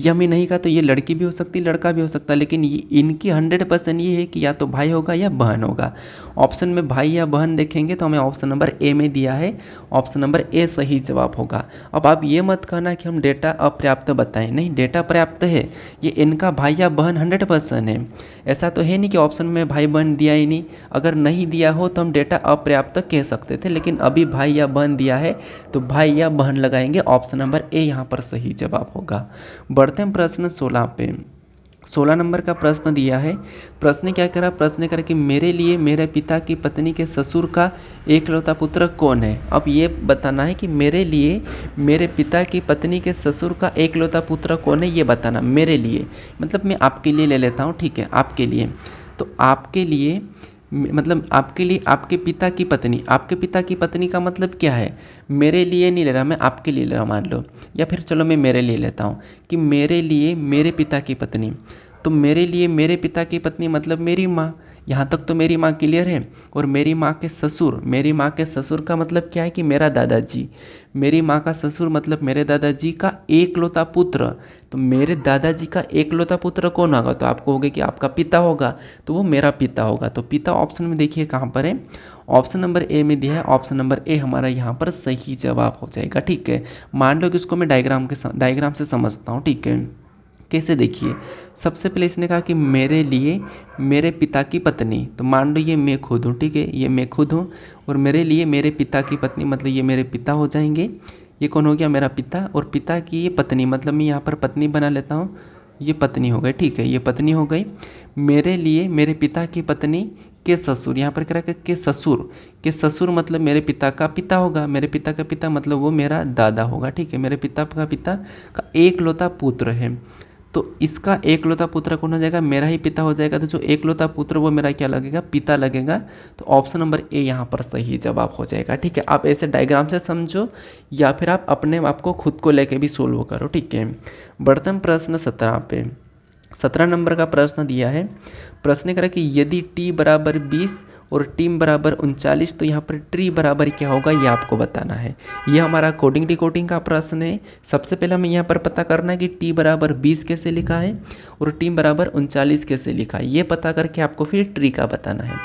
S1: ये हमें नहीं कहा, तो ये लड़की भी हो सकती, लड़का भी हो सकता है, लेकिन ये इनकी 100% ये है कि या तो भाई होगा या बहन होगा। ऑप्शन में भाई या बहन देखेंगे तो हमें ऑप्शन नंबर ए में दिया है, ऑप्शन नंबर ए सही जवाब होगा। अब आप ये मत कहना कि हम डेटा अपर्याप्त बताएं, नहीं, डेटा पर्याप्त है, ये इनका भाई या बहन 100% है। ऐसा तो है नहीं कि ऑप्शन में भाई बहन दिया ही नहीं, अगर नहीं दिया हो तो हम डेटा अपर्याप्त कह सकते थे, लेकिन अभी भाई या बहन दिया है तो भाई या बहन लगाएंगे, ऑप्शन नंबर ए यहाँ पर सही जवाब होगा। बढ़ते हैं प्रश्न 16 पे। 16 नंबर का प्रश्न दिया है। प्रश्न क्या करा, प्रश्न करा कि मेरे लिए मेरे पिता की पत्नी के ससुर का एकलौता पुत्र कौन है। अब ये बताना है कि मेरे लिए मेरे पिता की पत्नी के ससुर का एकलौता पुत्र कौन है, ये बताना। मेरे लिए मतलब मैं आपके लिए ले लेता हूँ, ठीक है, आपके लिए, तो आपके लिए मतलब आपके लिए आपके पिता की पत्नी, आपके पिता की पत्नी का मतलब क्या है, मेरे लिए नहीं ले रहा मैं, आपके लिए ले रहा मान लो, या फिर चलो मैं मेरे लिए लेता हूँ कि मेरे लिए मेरे पिता की पत्नी। तो मेरे लिए मेरे पिता की पत्नी मतलब मेरी माँ, यहाँ तक तो मेरी माँ क्लियर है। और मेरी माँ के ससुर, मेरी माँ के ससुर का मतलब क्या है कि मेरा दादाजी, मेरी माँ का ससुर मतलब मेरे दादाजी का एकलौता पुत्र। तो मेरे दादाजी का एकलौता पुत्र कौन होगा, तो आप कहोगे कि आपका पिता होगा, तो वो मेरा पिता होगा। तो पिता ऑप्शन में देखिए कहाँ पर है, ऑप्शन नंबर ए में दिया है, ऑप्शन नंबर ए हमारा यहाँ पर सही जवाब हो जाएगा। ठीक है, मान लो कि इसको मैं डायग्राम से समझता हूँ। ठीक है, कैसे, देखिए सबसे पहले इसने कहा कि मेरे लिए मेरे पिता की पत्नी, तो मान लो ये मैं खुद हूँ, ठीक है, ये मैं खुद हूँ, और मेरे लिए मेरे पिता की पत्नी मतलब ये मेरे पिता हो जाएंगे। ये कौन हो गया, मेरा पिता, और पिता की ये पत्नी मतलब मैं यहाँ पर पत्नी बना लेता हूँ, ये पत्नी हो गई। ठीक है, ये पत्नी हो गई। मेरे लिए मेरे पिता की पत्नी के ससुर, यहाँ पर क्या रखा के ससुर, के ससुर मतलब मेरे पिता का पिता होगा, मेरे पिता का पिता मतलब वो मेरा दादा होगा, ठीक है। मेरे पिता का एकलौता पुत्र है, तो इसका एकलौता पुत्र कौन हो जाएगा, मेरा ही पिता हो जाएगा। तो जो एकलौता पुत्र वो मेरा क्या लगेगा, पिता लगेगा। तो ऑप्शन नंबर ए यहाँ पर सही जवाब हो जाएगा, ठीक है। आप ऐसे डायग्राम से समझो या फिर आप अपने आप को खुद को लेके भी सोल्व करो, ठीक है। बढ़ते हम प्रश्न 17 पे। 17 नंबर का प्रश्न दिया है। प्रश्न करा कि यदि t बराबर 20 और टीम बराबर 39 तो यहाँ पर ट्री बराबर क्या होगा, ये आपको बताना है। ये हमारा कोडिंग डिकोडिंग का प्रश्न है। सबसे पहले हमें यहाँ पर पता करना है कि t बराबर 20 कैसे लिखा है और टीम बराबर 39 कैसे लिखा है। ये पता करके आपको फिर ट्री का बताना है।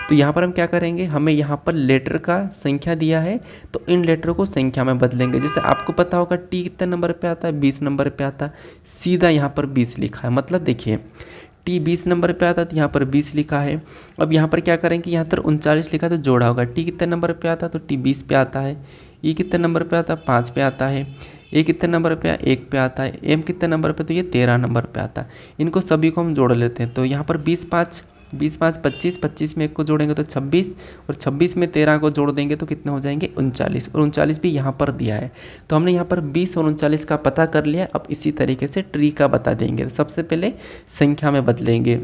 S1: तो यहाँ पर हम क्या करेंगे, हमें यहाँ पर लेटर का संख्या दिया है तो इन लेटरों को संख्या में बदलेंगे। जैसे आपको पता होगा टी कितने नंबर पे आता है, 20 नंबर पे आता है, सीधा यहाँ पर 20 लिखा है। मतलब देखिए टी 20 नंबर पे आता है तो यहाँ पर 20 लिखा है। अब यहाँ पर क्या करेंगे, यहाँ पर 39 लिखा तो जोड़ा होगा। टी कितने नंबर पे आता है तो टी 20 पे आता है। ई कितने नंबर पे आता है, 5 पे आता है। ए कितने नंबर पे, 1 पे आता है। एम कितने नंबर पे, तो ये 13 नंबर पे आता है। इनको सभी को हम जोड़ लेते हैं। तो यहाँ पर 20 5 25, 25 में 1 को जोड़ेंगे तो 26 और 26 में 13 को जोड़ देंगे तो कितने हो जाएंगे 39, और 39 भी यहाँ पर दिया है। तो हमने यहाँ पर 20 और 39 का पता कर लिया। अब इसी तरीके से ट्री का बता देंगे। सबसे पहले संख्या में बदलेंगे।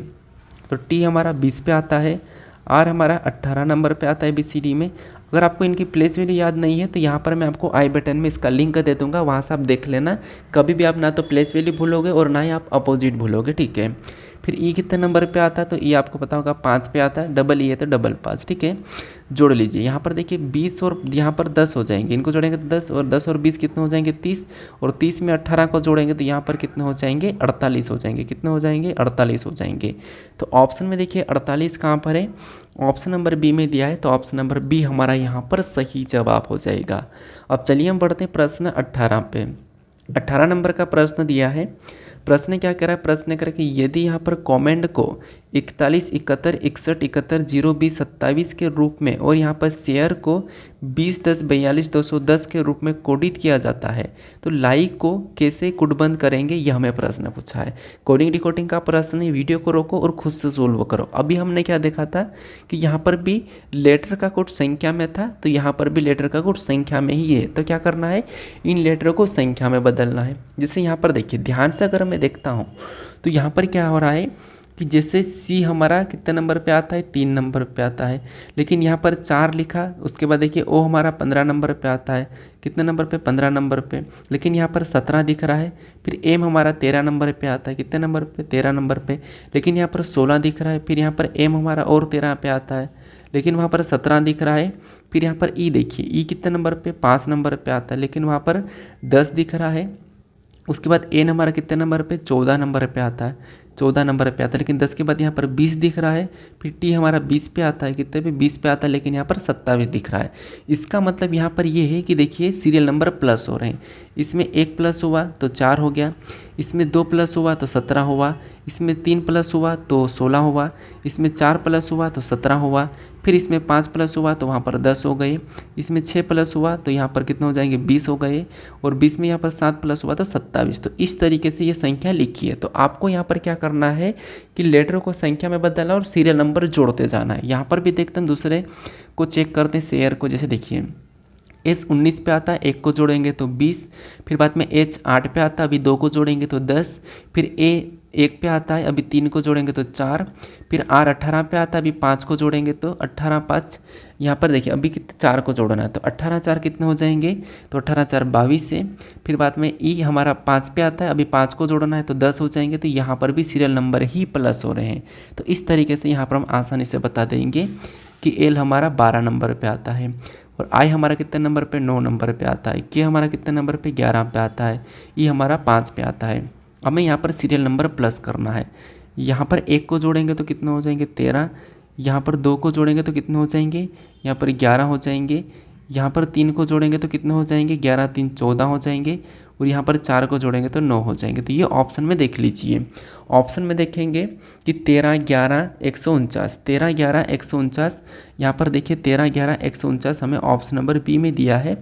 S1: तो टी हमारा 20 पे आता है, आर हमारा 18 नंबर पे आता है BCD में। अगर आपको इनकी प्लेस वैल्यू याद नहीं है तो यहाँ पर मैं आपको आई बटन में इसका लिंक दे दूँगा, वहाँ से आप देख लेना। कभी भी आप ना तो प्लेस वैल्यू भूलोगे और ना ही आप अपोजिट भूलोगे, ठीक है। फिर ई कितने नंबर पे आता है तो ई आपको पता होगा 5 पे आता है। डबल ई है तो डबल 5, ठीक है। जोड़ लीजिए। यहाँ पर देखिए 20 और यहाँ पर 10 हो जाएंगे, इनको जोड़ेंगे तो 10 और 10 और 20 कितने हो जाएंगे 30, और 30 में 18 को जोड़ेंगे तो यहाँ पर कितने हो जाएंगे 48 हो जाएंगे। कितने हो जाएंगे 48 हो जाएंगे। तो ऑप्शन में देखिए 48 कहाँ पर है, ऑप्शन नंबर बी में दिया है। तो ऑप्शन नंबर बी हमारा यहाँ पर सही जवाब हो जाएगा। अब चलिए हम बढ़ते हैं प्रश्न 18 पे। 18 नंबर का प्रश्न दिया है। प्रश्न क्या कह रहा है, प्रश्न कह रहा है कि यदि यहाँ पर कमेंट को 41, 71, 61, 71, 0, 20, 27 के रूप में और यहाँ पर शेयर को 20, 10, 42, 210 के रूप में कोडित किया जाता है तो लाइक को कैसे कोडबंद करेंगे, ये हमें प्रश्न पूछा है। कोडिंग डिकोडिंग का प्रश्न है। वीडियो को रोको और खुद से सोल्व करो। अभी हमने क्या देखा था कि यहाँ पर भी लेटर का कोड संख्या में था, तो यहाँ पर भी लेटर का कोड संख्या में ही है। तो क्या करना है, इन लेटरों को संख्या में बदलना है। जैसे यहाँ पर देखिए ध्यान से अगर मैं देखता हूँ तो यहाँ पर क्या हो रहा है कि जैसे सी हमारा कितने नंबर पे आता है 3 नंबर पे आता है, लेकिन यहाँ पर 4 लिखा। उसके बाद देखिए ओ हमारा 15 नंबर पे आता है। कितने नंबर पे 15 नंबर पे, लेकिन यहाँ पर 17 दिख रहा है। फिर एम हमारा 13 नंबर पे आता है। कितने नंबर पे 13 नंबर पे, लेकिन यहाँ पर 16 दिख रहा है। फिर यहाँ पर एम हमारा और 13 पे आता है, लेकिन वहाँ पर 17 दिख रहा है। फिर यहाँ पर ई देखिए, ई कितने नंबर पे 5 नंबर पे आता है, लेकिन वहाँ पर 10 दिख रहा है। उसके बाद एन हमारा कितने नंबर पे 14 नंबर पे आता है, 14 नंबर पे आता है, लेकिन 10 के बाद यहाँ पर 20 दिख रहा है। फिर टी हमारा 20 पे आता है, कितने पे 20 पे आता है, लेकिन यहाँ पर 27 दिख रहा है। इसका मतलब यहाँ पर ये है कि देखिए सीरियल नंबर प्लस हो रहे हैं। इसमें 1 प्लस हुआ तो 4 हो गया, इसमें 2 प्लस हुआ तो 17 हुआ, इसमें 3 प्लस हुआ तो 16 हुआ, इसमें 4 प्लस हुआ तो 17 हुआ, फिर इसमें 5 प्लस हुआ तो वहाँ पर 10 हो गए, इसमें 6 प्लस हुआ तो यहाँ पर कितने हो जाएंगे 20 हो गए, और 20 में यहाँ पर 7 प्लस हुआ तो 27। तो इस तरीके से ये संख्या लिखी है। तो आपको यहाँ पर क्या करना है कि लेटरों को संख्या में बदलना और सीरियल नंबर जोड़ते जाना है। यहाँ पर भी देखते हैं, दूसरे को चेक करते हैं शेयर को। जैसे देखिए एस 19 पे आता है, 1 को जोड़ेंगे तो 20, फिर बाद में एच 8 पे आता है, अभी 2 को जोड़ेंगे तो 10, फिर ए 1 पे आता है, अभी 3 को जोड़ेंगे तो 4, फिर आर 18 पे आता है, अभी 5 को जोड़ेंगे तो 18 5, यहाँ पर देखिए अभी कितने 4 को जोड़ना है तो 18 4 कितने हो जाएंगे तो 18 4 22 से। फिर बाद में ई हमारा 5 पे आता है, अभी 5 को जोड़ना है तो 10 हो जाएंगे। तो यहाँ पर भी सीरियल नंबर ही प्लस हो रहे हैं। तो इस तरीके से यहाँ पर हम आसानी से बता देंगे कि एल हमारा 12 नंबर पे आता है, और आई हमारा कितने नंबर पे 9 नंबर पे आता है, के हमारा कितने नंबर पे 11 पे आता है, ई हमारा 5 पे आता है। हमें यहाँ पर सीरियल नंबर प्लस करना है। यहाँ पर 1 को जोड़ेंगे तो कितने हो जाएंगे 13, यहाँ पर 2 को जोड़ेंगे तो कितने हो जाएंगे यहाँ पर 11 हो जाएंगे, यहाँ पर 3 को जोड़ेंगे तो कितने हो जाएंगे 11 3 14 हो जाएंगे, और यहाँ पर 4 को जोड़ेंगे तो 9 हो जाएंगे। तो ये ऑप्शन में देख लीजिए। ऑप्शन में देखेंगे कि 13 11 149, 13 11 149, यहाँ पर देखिए 13 11 149 हमें ऑप्शन नंबर बी में दिया है।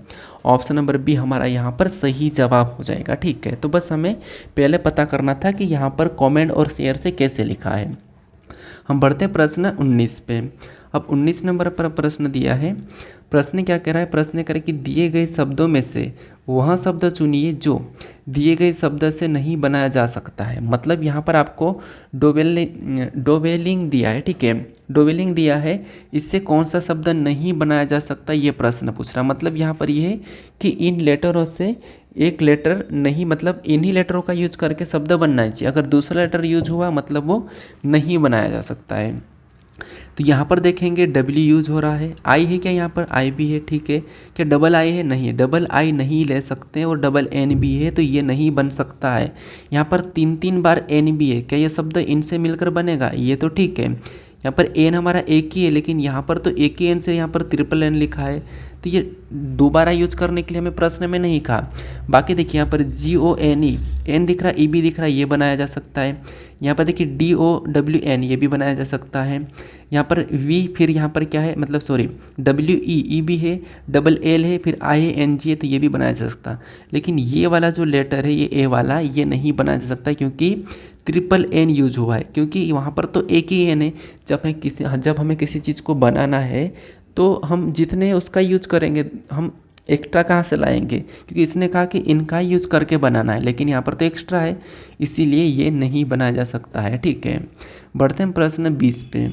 S1: ऑप्शन नंबर बी हमारा यहाँ पर सही जवाब हो जाएगा, ठीक है। तो बस हमें पहले पता करना था कि यहाँ पर कमेंट और शेयर से कैसे लिखा है। हम बढ़ते हैं प्रश्न 19 पे। अब 19 नंबर पर प्रश्न दिया है। प्रश्न क्या कह रहा है? प्रश्न कह रहा है कि दिए गए शब्दों में से वह शब्द चुनिए जो दिए गए शब्द से नहीं बनाया जा सकता है। मतलब यहाँ पर आपको डोवेलिंग दिया है, ठीक है, डोवेलिंग दिया है, इससे कौन सा शब्द नहीं बनाया जा सकता ये प्रश्न पूछ रहा। मतलब यहाँ पर ये है कि इन लेटरों से एक लेटर नहीं, मतलब इन्हीं लेटरों का यूज करके शब्द बनना चाहिए। अगर दूसरा लेटर यूज हुआ मतलब वो नहीं बनाया जा सकता है। तो यहाँ पर देखेंगे W यूज हो रहा है, आई है क्या? यहाँ पर आई भी है, ठीक है। क्या डबल आई है? नहीं है, डबल आई नहीं ले सकते, और डबल एन भी है तो ये नहीं बन सकता है। यहाँ पर 3 बार एन भी है, क्या ये शब्द इनसे मिलकर बनेगा? ये तो ठीक है। यहाँ पर एन हमारा एक ही है, लेकिन यहाँ पर तो एक ही एन से यहाँ पर ट्रिपल एन लिखा है, तो ये दोबारा यूज करने के लिए हमें प्रश्न में नहीं कहा। बाकी देखिए यहाँ पर GONE, एन दिख रहा है, ई भी दिख रहा है, ये बनाया जा सकता है। यहाँ पर देखिए DOWN, ये भी बनाया जा सकता है। यहाँ पर V, फिर यहाँ पर क्या है, मतलब सॉरी WE, ई भी है, डबल एल है, फिर ING है, तो ये भी बनाया जा सकता। लेकिन ये वाला जो लेटर है, ये ए वाला, ये नहीं बनाया जा सकता क्योंकि ट्रिपल एन यूज हुआ है। क्योंकि वहाँ पर तो एक ही एन है। जब हमें किसी चीज़ को बनाना है तो हम जितने उसका यूज करेंगे, हम एक्स्ट्रा कहाँ से लाएंगे? क्योंकि इसने कहा कि इनका यूज करके बनाना है, लेकिन यहाँ पर तो एक्स्ट्रा है, इसीलिए ये नहीं बनाया जा सकता है, ठीक है। बढ़ते हैं प्रश्न 20 पे।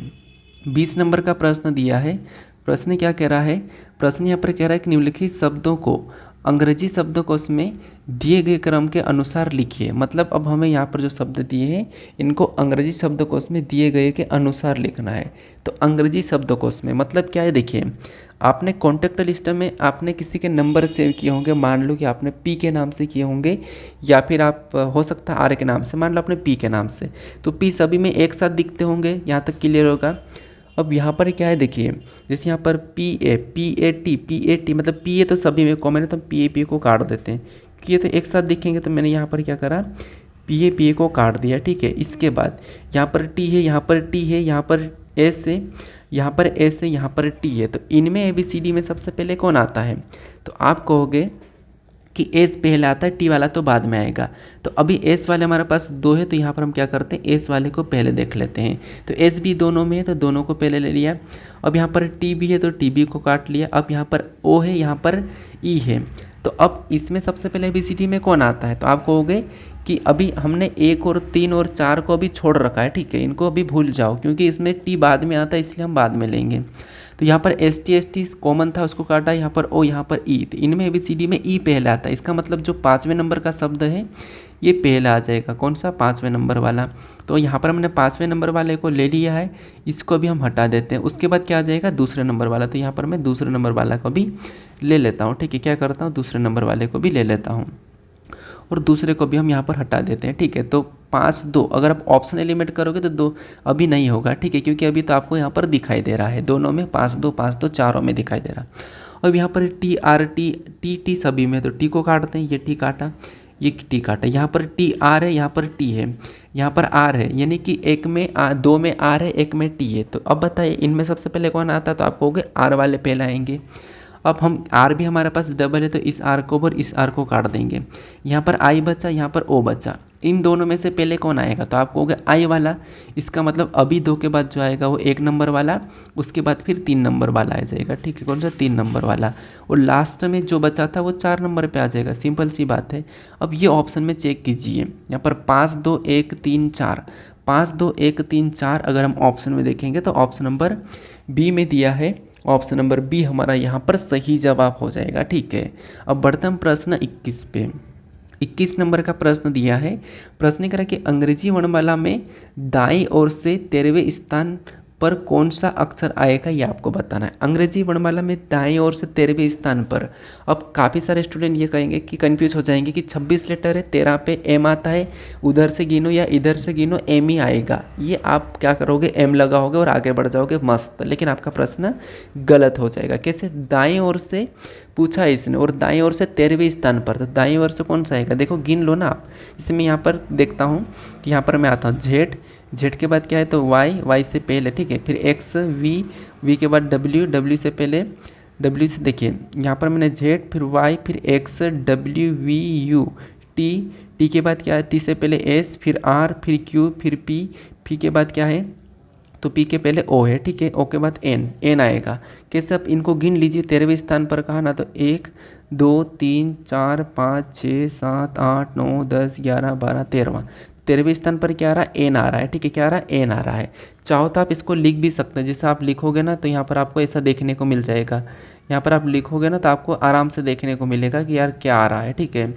S1: 20 नंबर का प्रश्न दिया है। प्रश्न क्या कह रहा है? प्रश्न यहाँ पर कह रहा है कि निम्नलिखित शब्दों को अंग्रेजी शब्दकोश में दिए गए क्रम के अनुसार लिखिए। मतलब अब हमें यहाँ पर जो शब्द दिए हैं इनको अंग्रेजी शब्दकोश में दिए गए के अनुसार लिखना है। तो अंग्रेजी शब्दकोश में मतलब क्या है? देखिए, आपने कॉन्टैक्ट लिस्ट में आपने किसी के नंबर सेव किए होंगे। मान लो कि आपने पी के नाम से किए होंगे, या फिर आप हो सकता है आर के नाम से, मान लो आपने पी के नाम से, तो पी सभी में एक साथ दिखते होंगे। यहाँ तक क्लियर होगा। अब यहाँ पर क्या है देखिए, जैसे यहाँ पर PAT मतलब PA तो सभी में कॉमन है, तो हम PA को काट देते हैं क्योंकि ये तो एक साथ दिखेंगे। तो मैंने यहाँ पर क्या करा, PA को काट दिया, ठीक है। इसके बाद यहाँ पर T है, यहाँ पर T है, यहाँ पर S है, यहाँ पर S है, यहाँ पर T है। तो इनमें ABCD में सबसे पहले कौन आता है? तो आप कहोगे कि एस पहले आता है, टी वाला तो बाद में आएगा। तो अभी एस वाले हमारे पास 2 है, तो यहाँ पर हम क्या करते हैं, एस वाले को पहले देख लेते हैं। तो एस भी दोनों में है, तो दोनों को पहले ले लिया। अब यहाँ पर टी भी है, तो टी बी को काट लिया। अब यहाँ पर ओ है, यहाँ पर ई है। तो अब इसमें सबसे पहले ABCD में कौन आता है? तो आप कहोगे कि अभी हमने 1 और 3 और 4 को अभी छोड़ रखा है, ठीक है, इनको अभी भूल जाओ क्योंकि इसमें टी बाद में आता है, इसलिए हम बाद में लेंगे। तो यहाँ पर ST कॉमन था, उसको काटा, यहाँ पर O, यहाँ पर E। तो इनमें ABCD में E पहला आता है। इसका मतलब जो 5वें नंबर का शब्द है ये पहला आ जाएगा। कौन सा? 5वें नंबर वाला। तो यहाँ पर हमने 5वें नंबर वाले को ले लिया है, इसको भी हम हटा देते हैं। उसके बाद क्या आ जाएगा? दूसरे नंबर वाला। तो यहाँ पर मैं दूसरे नंबर वाला को भी ले लेता हूँ, ठीक है। क्या करता हूँ, दूसरे नंबर वाले को भी ले लेता हूँ और दूसरे को भी हम यहाँ पर हटा देते हैं, ठीक है। तो 5 2, अगर आप ऑप्शन एलिमेंट करोगे तो 2 अभी नहीं होगा, ठीक है, क्योंकि अभी तो आपको यहाँ पर दिखाई दे रहा है दोनों में 5 2 चारों में दिखाई दे रहा। अब यहाँ पर टी सभी में, तो टी को काटते हैं, ये टी काटा, ये टी काटा। यहाँ पर टी आर है, यहाँ पर टी है, यहाँ पर आर है, यानी कि 2 में आर है, 1 में टी है। तो अब बताइए इनमें सबसे पहले कौन आता है? तो आप कहोगे आर वाले पहले आएंगे। अब हम आर भी हमारे पास डबल है, तो इस आर को और इस आर को काट देंगे। यहाँ पर आई बचा, यहाँ पर ओ बचा। इन दोनों में से पहले कौन आएगा? तो आप कहोगे आई वाला। इसका मतलब अभी 2 के बाद जो आएगा वो 1 नंबर वाला, उसके बाद फिर 3 नंबर वाला आ जाएगा, ठीक है। कौन सा? 3 नंबर वाला। और लास्ट में जो बचा था वो 4 नंबर पे आ जाएगा। सिंपल सी बात है। अब ये ऑप्शन में चेक कीजिए, यहाँ पर 5 2 1 3 4, 5 2 1 3 4 अगर हम ऑप्शन में देखेंगे तो ऑप्शन नंबर बी में दिया है। ऑप्शन नंबर बी हमारा यहाँ पर सही जवाब हो जाएगा, ठीक है। अब बढ़ते हम प्रश्न 21 पे। 21 नंबर का प्रश्न दिया है। प्रश्न करा कि अंग्रेजी वर्णमाला में दाईं ओर से 13वें स्थान पर कौन सा अक्षर आएगा ये आपको बताना है। अंग्रेजी वर्णमाला में दाईं ओर से 13वें स्थान पर। अब काफ़ी सारे स्टूडेंट ये कहेंगे कि कंफ्यूज हो जाएंगे कि 26 लेटर है, 13 पे एम आता है, उधर से गिनो या इधर से गिनो एम ही आएगा। ये आप क्या करोगे, एम लगाओगे और आगे बढ़ जाओगे, मस्त। लेकिन आपका प्रश्न गलत हो जाएगा। कैसे? दाईं ओर से पूछा है इसने और दाईं ओर से 13वें स्थान पर, तो दाईं ओर से कौन सा आएगा? देखो गिन लो ना आप। जैसे मैं यहाँ पर देखता हूँ कि यहाँ पर मैं आता हूँ जेड के बाद क्या है तो वाई से पहले, ठीक है, फिर एक्स, वी के बाद डब्ल्यू से पहले, डब्ल्यू से देखिए यहाँ पर मैंने जेड, फिर वाई, फिर X, W, V, U, T के बाद क्या है, टी से पहले एस, फिर आर, फिर क्यू, फिर पी के बाद क्या है तो पी के पहले ओ है, ठीक है, ओ के बाद एन आएगा। कैसे, आप इनको गिन लीजिए। 13वें स्थान पर कहा ना, तो 1 2 3 4 5 6 7 8 9 10 11 12 13वां। 13वें स्थान पर क्या आ रहा है, एन आ रहा है, ठीक है, क्या आ रहा है, एन आ रहा है। चाहो तो आप इसको लिख भी सकते हैं, जैसे आप लिखोगे ना तो यहाँ पर आपको ऐसा देखने को मिल जाएगा। यहाँ पर आप लिखोगे ना तो आपको आराम से देखने को मिलेगा कि यार क्या आ रहा है, ठीक है।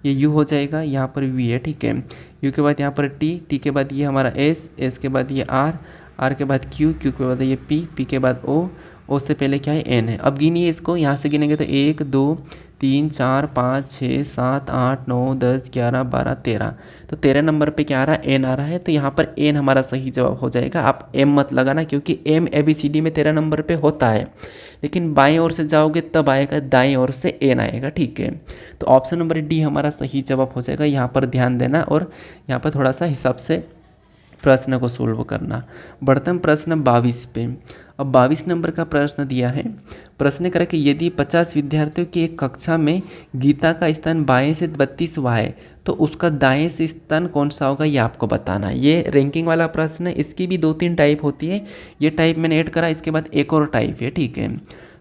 S1: ये यू हो जाएगा, यहाँ पर वी है, ठीक है, यू के बाद यहाँ पर टी के बाद ये हमारा एस के बाद ये आर के बाद क्यू के बाद ये पी के बाद ओ से पहले क्या है, एन है। अब गिनिए इसको, यहाँ से गिनेंगे तो 1 2 3 4 5 6 7 8 9 10 11 12 13। तो 13 नंबर पे क्या आ रहा है, एन आ रहा है। तो यहाँ पर एन हमारा सही जवाब हो जाएगा। आप एम मत लगाना, क्योंकि एम ABCD में 13 नंबर पे होता है, लेकिन बाएं ओर से जाओगे तब आएगा, दाएं ओर से एन आएगा, ठीक है। तो ऑप्शन नंबर डी हमारा सही जवाब हो जाएगा। यहाँ पर ध्यान देना और यहाँ पर थोड़ा सा हिसाब से प्रश्न को सोल्व करना। बढ़ते हम प्रश्न 22 पे। अब 22 नंबर का प्रश्न दिया है। प्रश्न करें कि यदि 50 विद्यार्थियों की एक कक्षा में गीता का स्थान बाएं से 32वां है, तो उसका दाएं से स्थान कौन सा होगा, ये आपको बताना है। ये रैंकिंग वाला प्रश्न है। इसकी भी 2-3 टाइप होती है। ये टाइप मैंने ऐड करा, इसके बाद एक और टाइप है, ठीक है।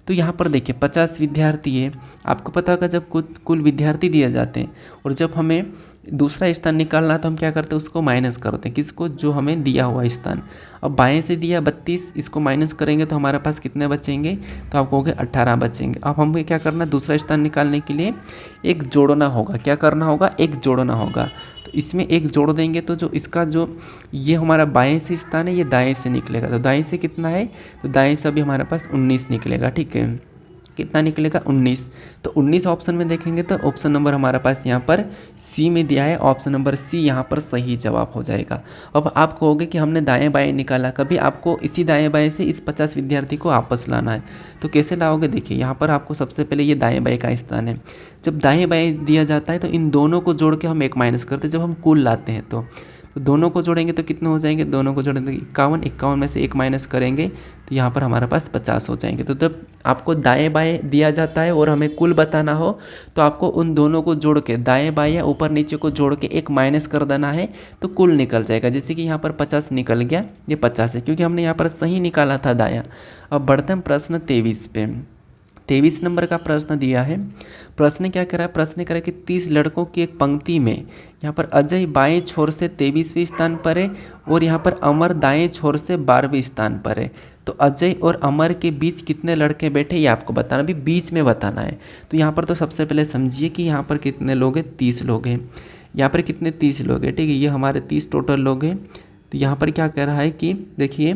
S1: तो यहाँ पर देखिए 50 विद्यार्थी है। आपको पता होगा जब कुल विद्यार्थी दिए जाते हैं और जब हमें दूसरा स्थान निकालना तो हम क्या करते हैं, उसको माइनस करते हैं। किसको, जो हमें दिया हुआ स्थान। अब बाएं से दिया 32, इसको माइनस करेंगे तो हमारे पास कितने बचेंगे, तो आप कहोगे 18 बचेंगे। अब हमें क्या करना, दूसरा स्थान निकालने के लिए एक जोड़ना होगा। क्या करना होगा, एक जोड़ना होगा। तो इसमें एक जोड़ देंगे तो जो इसका जो ये हमारा बाएं से स्थान है, ये दाएं से निकलेगा। तो दाएं से कितना है, तो दाएं से अभी हमारे पास 19 निकलेगा, ठीक है। कितना निकलेगा, 19। तो 19 ऑप्शन में देखेंगे तो ऑप्शन नंबर हमारे पास यहाँ पर सी में दिया है। ऑप्शन नंबर सी यहाँ पर सही जवाब हो जाएगा। अब आप कहोगे कि हमने दाएं बाएं निकाला, कभी आपको इसी दाएं बाएं से इस 50 विद्यार्थी को वापस लाना है। तो कैसे लाओगे, देखिए यहाँ पर आपको सबसे पहले ये दाएं बाएं का स्थान है। जब दाएं बाएं दिया जाता है तो इन दोनों को जोड़ के हम एक माइनस करते हैं। जब हम कुल लाते हैं तो दोनों को जोड़ेंगे तो कितने हो जाएंगे, दोनों को जोड़ेंगे तो 51 में से एक माइनस करेंगे तो यहाँ पर हमारे पास 50 हो जाएंगे। तो जब आपको दाएं बाएं दिया जाता है और हमें कुल बताना हो तो आपको उन दोनों को जोड़ के दाएं बाएं या ऊपर नीचे को जोड़ के एक माइनस कर देना है, तो कुल निकल जाएगा। जैसे कि यहाँ पर 50 निकल गया, ये 50 है क्योंकि हमने यहाँ पर सही निकाला था दायां। अब बढ़ते हैं प्रश्न 23 पे। 23 नंबर का प्रश्न दिया है। प्रश्न क्या करा है, प्रश्न करा कि 30 लड़कों की एक पंक्ति में यहाँ पर अजय बाएं छोर से 23वें स्थान पर है और यहाँ पर अमर दाएं छोर से 12वें स्थान पर है। तो अजय और अमर के बीच कितने लड़के बैठे, ये आपको बताना, भी बीच में बताना है। तो यहाँ पर तो सबसे पहले समझिए कि यहाँ पर कितने लोग हैं, 30 लोग हैं। यहाँ पर कितने, 30 लोग हैं, ठीक है। ये हमारे 30 टोटल लोग हैं। तो यहाँ पर क्या कह रहा है कि देखिए,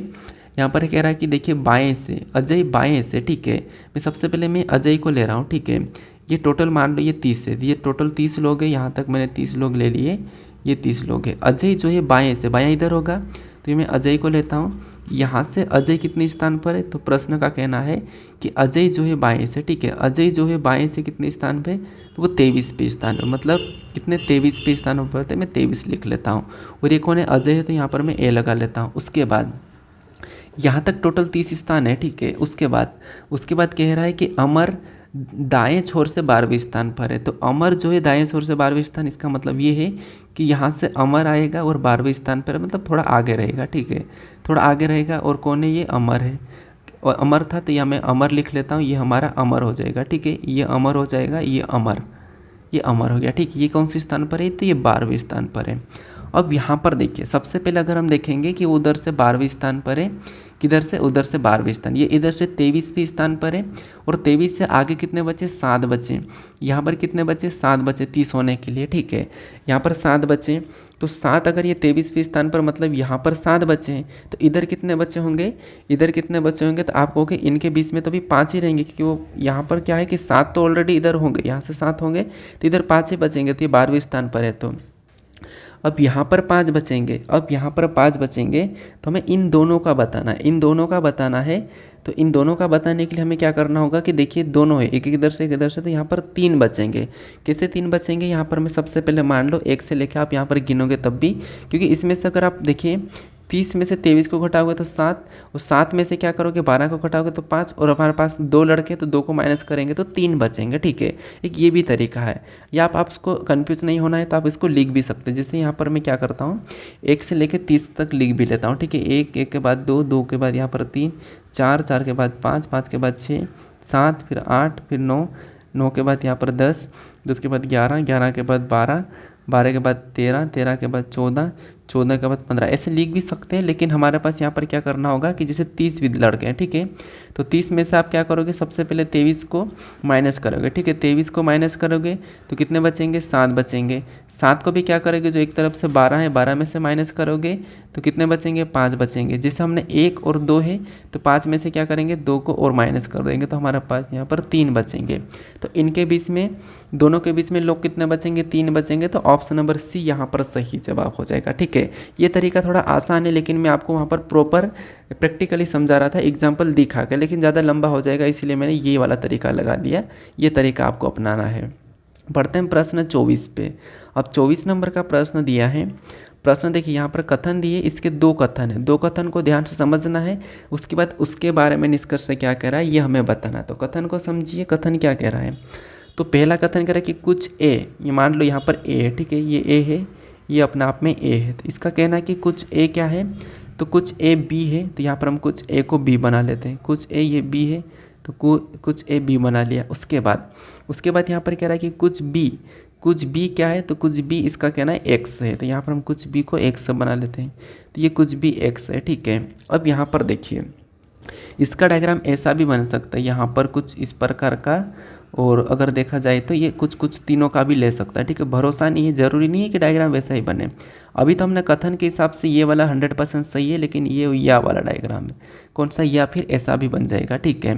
S1: यहाँ पर कह रहा है कि देखिए बाएं से, अजय बाएं से, ठीक है। मैं सबसे पहले मैं अजय को ले रहा हूँ, ठीक है। ये टोटल मान लो ये 30 है, ये टोटल 30 लोग हैं। यहाँ तक मैंने 30 लोग ले लिए, ये 30 लोग हैं। अजय जो है बाएं से, बायां इधर होगा, तो ये मैं अजय को लेता हूँ। यहाँ से अजय कितने स्थान पर है, तो प्रश्न का कहना है कि अजय जो है बाएं से, ठीक है। अजय जो है बाएं से कितने स्थान पे, तो वो 23वें स्थान पर, मतलब कितने 23वें स्थान पर थे, मैं 23 लिख लेता हूँ। और ये कौन है, अजय है, तो यहाँ पर मैं ए लगा लेता हूँ। उसके बाद यहाँ तक टोटल 30 स्थान है, ठीक है। उसके बाद कह रहा है कि अमर दाएं छोर से 12वें स्थान पर है। तो अमर जो है दाएं छोर से 12वें स्थान, इसका मतलब ये है कि यहाँ से अमर आएगा और 12वें स्थान पर, मतलब थोड़ा आगे रहेगा, ठीक है, थोड़ा आगे रहेगा। और कौन है, ये अमर है। और अमर था तो यहाँ मैं अमर लिख लेता हूँ, ये हमारा अमर हो जाएगा, ठीक है। ये अमर हो जाएगा, ये अमर हो गया, ठीक है। ये कौन से स्थान पर है, तो ये 12वें स्थान पर है। अब यहाँ पर देखिए, सबसे पहले अगर हम देखेंगे कि उधर से 12वें स्थान पर है, किधर से, उधर से 12वें स्थान, ये इधर से 23वें स्थान पर है। और 23 से आगे कितने बचे, 7 बचे। यहाँ पर कितने बचे, 7 बचे 30 होने के लिए, ठीक है। यहाँ पर 7 बचे, तो 7 अगर ये 23वें स्थान पर, मतलब यहाँ पर 7 बचे हैं, तो इधर कितने बचे होंगे, इधर कितने बचे होंगे, तो आप कहोगे इनके बीच में तो भी 5 ही रहेंगे, क्योंकि वो यहाँ पर क्या है कि 7 तो ऑलरेडी इधर होंगे, यहाँ से 7 होंगे तो इधर 5 ही बचेंगे, तो ये 12वें स्थान पर है। तो अब यहाँ पर 5 बचेंगे, अब यहाँ पर 5 बचेंगे, तो हमें इन दोनों का बताना है, इन दोनों का बताना है। तो इन दोनों का बताने के लिए हमें क्या करना होगा कि देखिए दोनों है, एक इधर से एक इधर से, तो यहाँ पर 3 बचेंगे। कैसे 3 बचेंगे, यहाँ पर मैं सबसे पहले मान लो 1 से लेकर आप यहाँ पर गिनोगे तब भी, क्योंकि इसमें से अगर आप देखिए 30 में से 23 को घटाओगे तो 7, और 7 में से क्या करोगे 12 को घटाओगे तो 5, और हमारे पास 2 लड़के तो 2 को माइनस करेंगे तो 3 बचेंगे, ठीक है। एक ये भी तरीका है, या आप इसको कन्फ्यूज़ नहीं होना है तो आप इसको लिख भी सकते हैं। जैसे यहाँ पर मैं क्या करता हूँ, 1 से लेकर 30 तक लिख भी लेता हूँ, ठीक है। 1, 1 के बाद 2, 2 के बाद यहाँ पर 3, 4, 4 के बाद 5, 5 के बाद 6, 7, फिर 8, फिर 9, 9 के बाद यहाँ पर 10, 10 के बाद 11, 11 के बाद 12, 12 के बाद 13, 13 के बाद 14, 14 के बाद 15, ऐसे लिख भी सकते हैं। लेकिन हमारे पास यहाँ पर क्या करना होगा कि जैसे 30 भी लड़के हैं, ठीक है। तो 30 में से आप क्या करोगे, सबसे पहले 23 को माइनस करोगे, ठीक है। 23 को माइनस करोगे तो कितने बचेंगे, 7 बचेंगे। 7 को भी क्या करोगे, जो एक तरफ से 12 है, 12 में से माइनस करोगे तो कितने बचेंगे, 5 बचेंगे। जैसे हमने 1 और 2 है तो 5 में से क्या करेंगे, 2 को और माइनस कर देंगे तो हमारे पास यहाँ पर 3 बचेंगे। तो इनके बीच में, दोनों के बीच में लोग कितने बचेंगे, 3 बचेंगे। तो ऑप्शन नंबर सी यहाँ पर सही जवाब हो जाएगा, ठीक है। ये तरीका थोड़ा आसान है, लेकिन मैं आपको वहाँ पर प्रॉपर प्रैक्टिकली समझा रहा था एग्जाम्पल दिखा के, लेकिन ज़्यादा लंबा हो जाएगा इसलिए मैंने ये वाला तरीका लगा दिया। ये तरीका आपको अपनाना है। बढ़ते हैं प्रश्न 24 पे। अब 24 नंबर का प्रश्न दिया है। प्रश्न देखिए, यहाँ पर कथन दिए, इसके 2 कथन है, 2 कथन को ध्यान से समझना है। उसके बाद उसके बारे में निष्कर्ष से क्या कह रहा है ये हमें बताना है। तो कथन को समझिए, कथन क्या कह रहा है। तो पहला कथन कह रहा है कि कुछ ए, ये मान लो यहाँ पर ए है, ठीक है, ये ए है, ये अपने आप में ए है। तो इसका कहना है कि कुछ ए क्या है, तो कुछ ए बी है। तो यहाँ पर हम कुछ ए को बी बना लेते हैं, कुछ ए ये बी है तो कुछ ए बी बना लिया। उसके बाद यहाँ पर कह रहा है कि कुछ बी क्या है, तो कुछ बी इसका कहना है एक्स है। तो यहाँ पर हम कुछ बी को एक्स बना लेते हैं, तो ये कुछ बी एक्स है, ठीक है। अब यहाँ पर देखिए, इसका डायग्राम ऐसा भी बन सकता है, यहाँ पर कुछ इस प्रकार का, और अगर देखा जाए तो ये कुछ तीनों का भी ले सकता है, ठीक है। भरोसा नहीं है, ज़रूरी नहीं है कि डायग्राम वैसा ही बने। अभी तो हमने कथन के हिसाब से ये वाला 100% सही है, लेकिन ये या वाला डायग्राम है कौन सा, या फिर ऐसा भी बन जाएगा, ठीक है।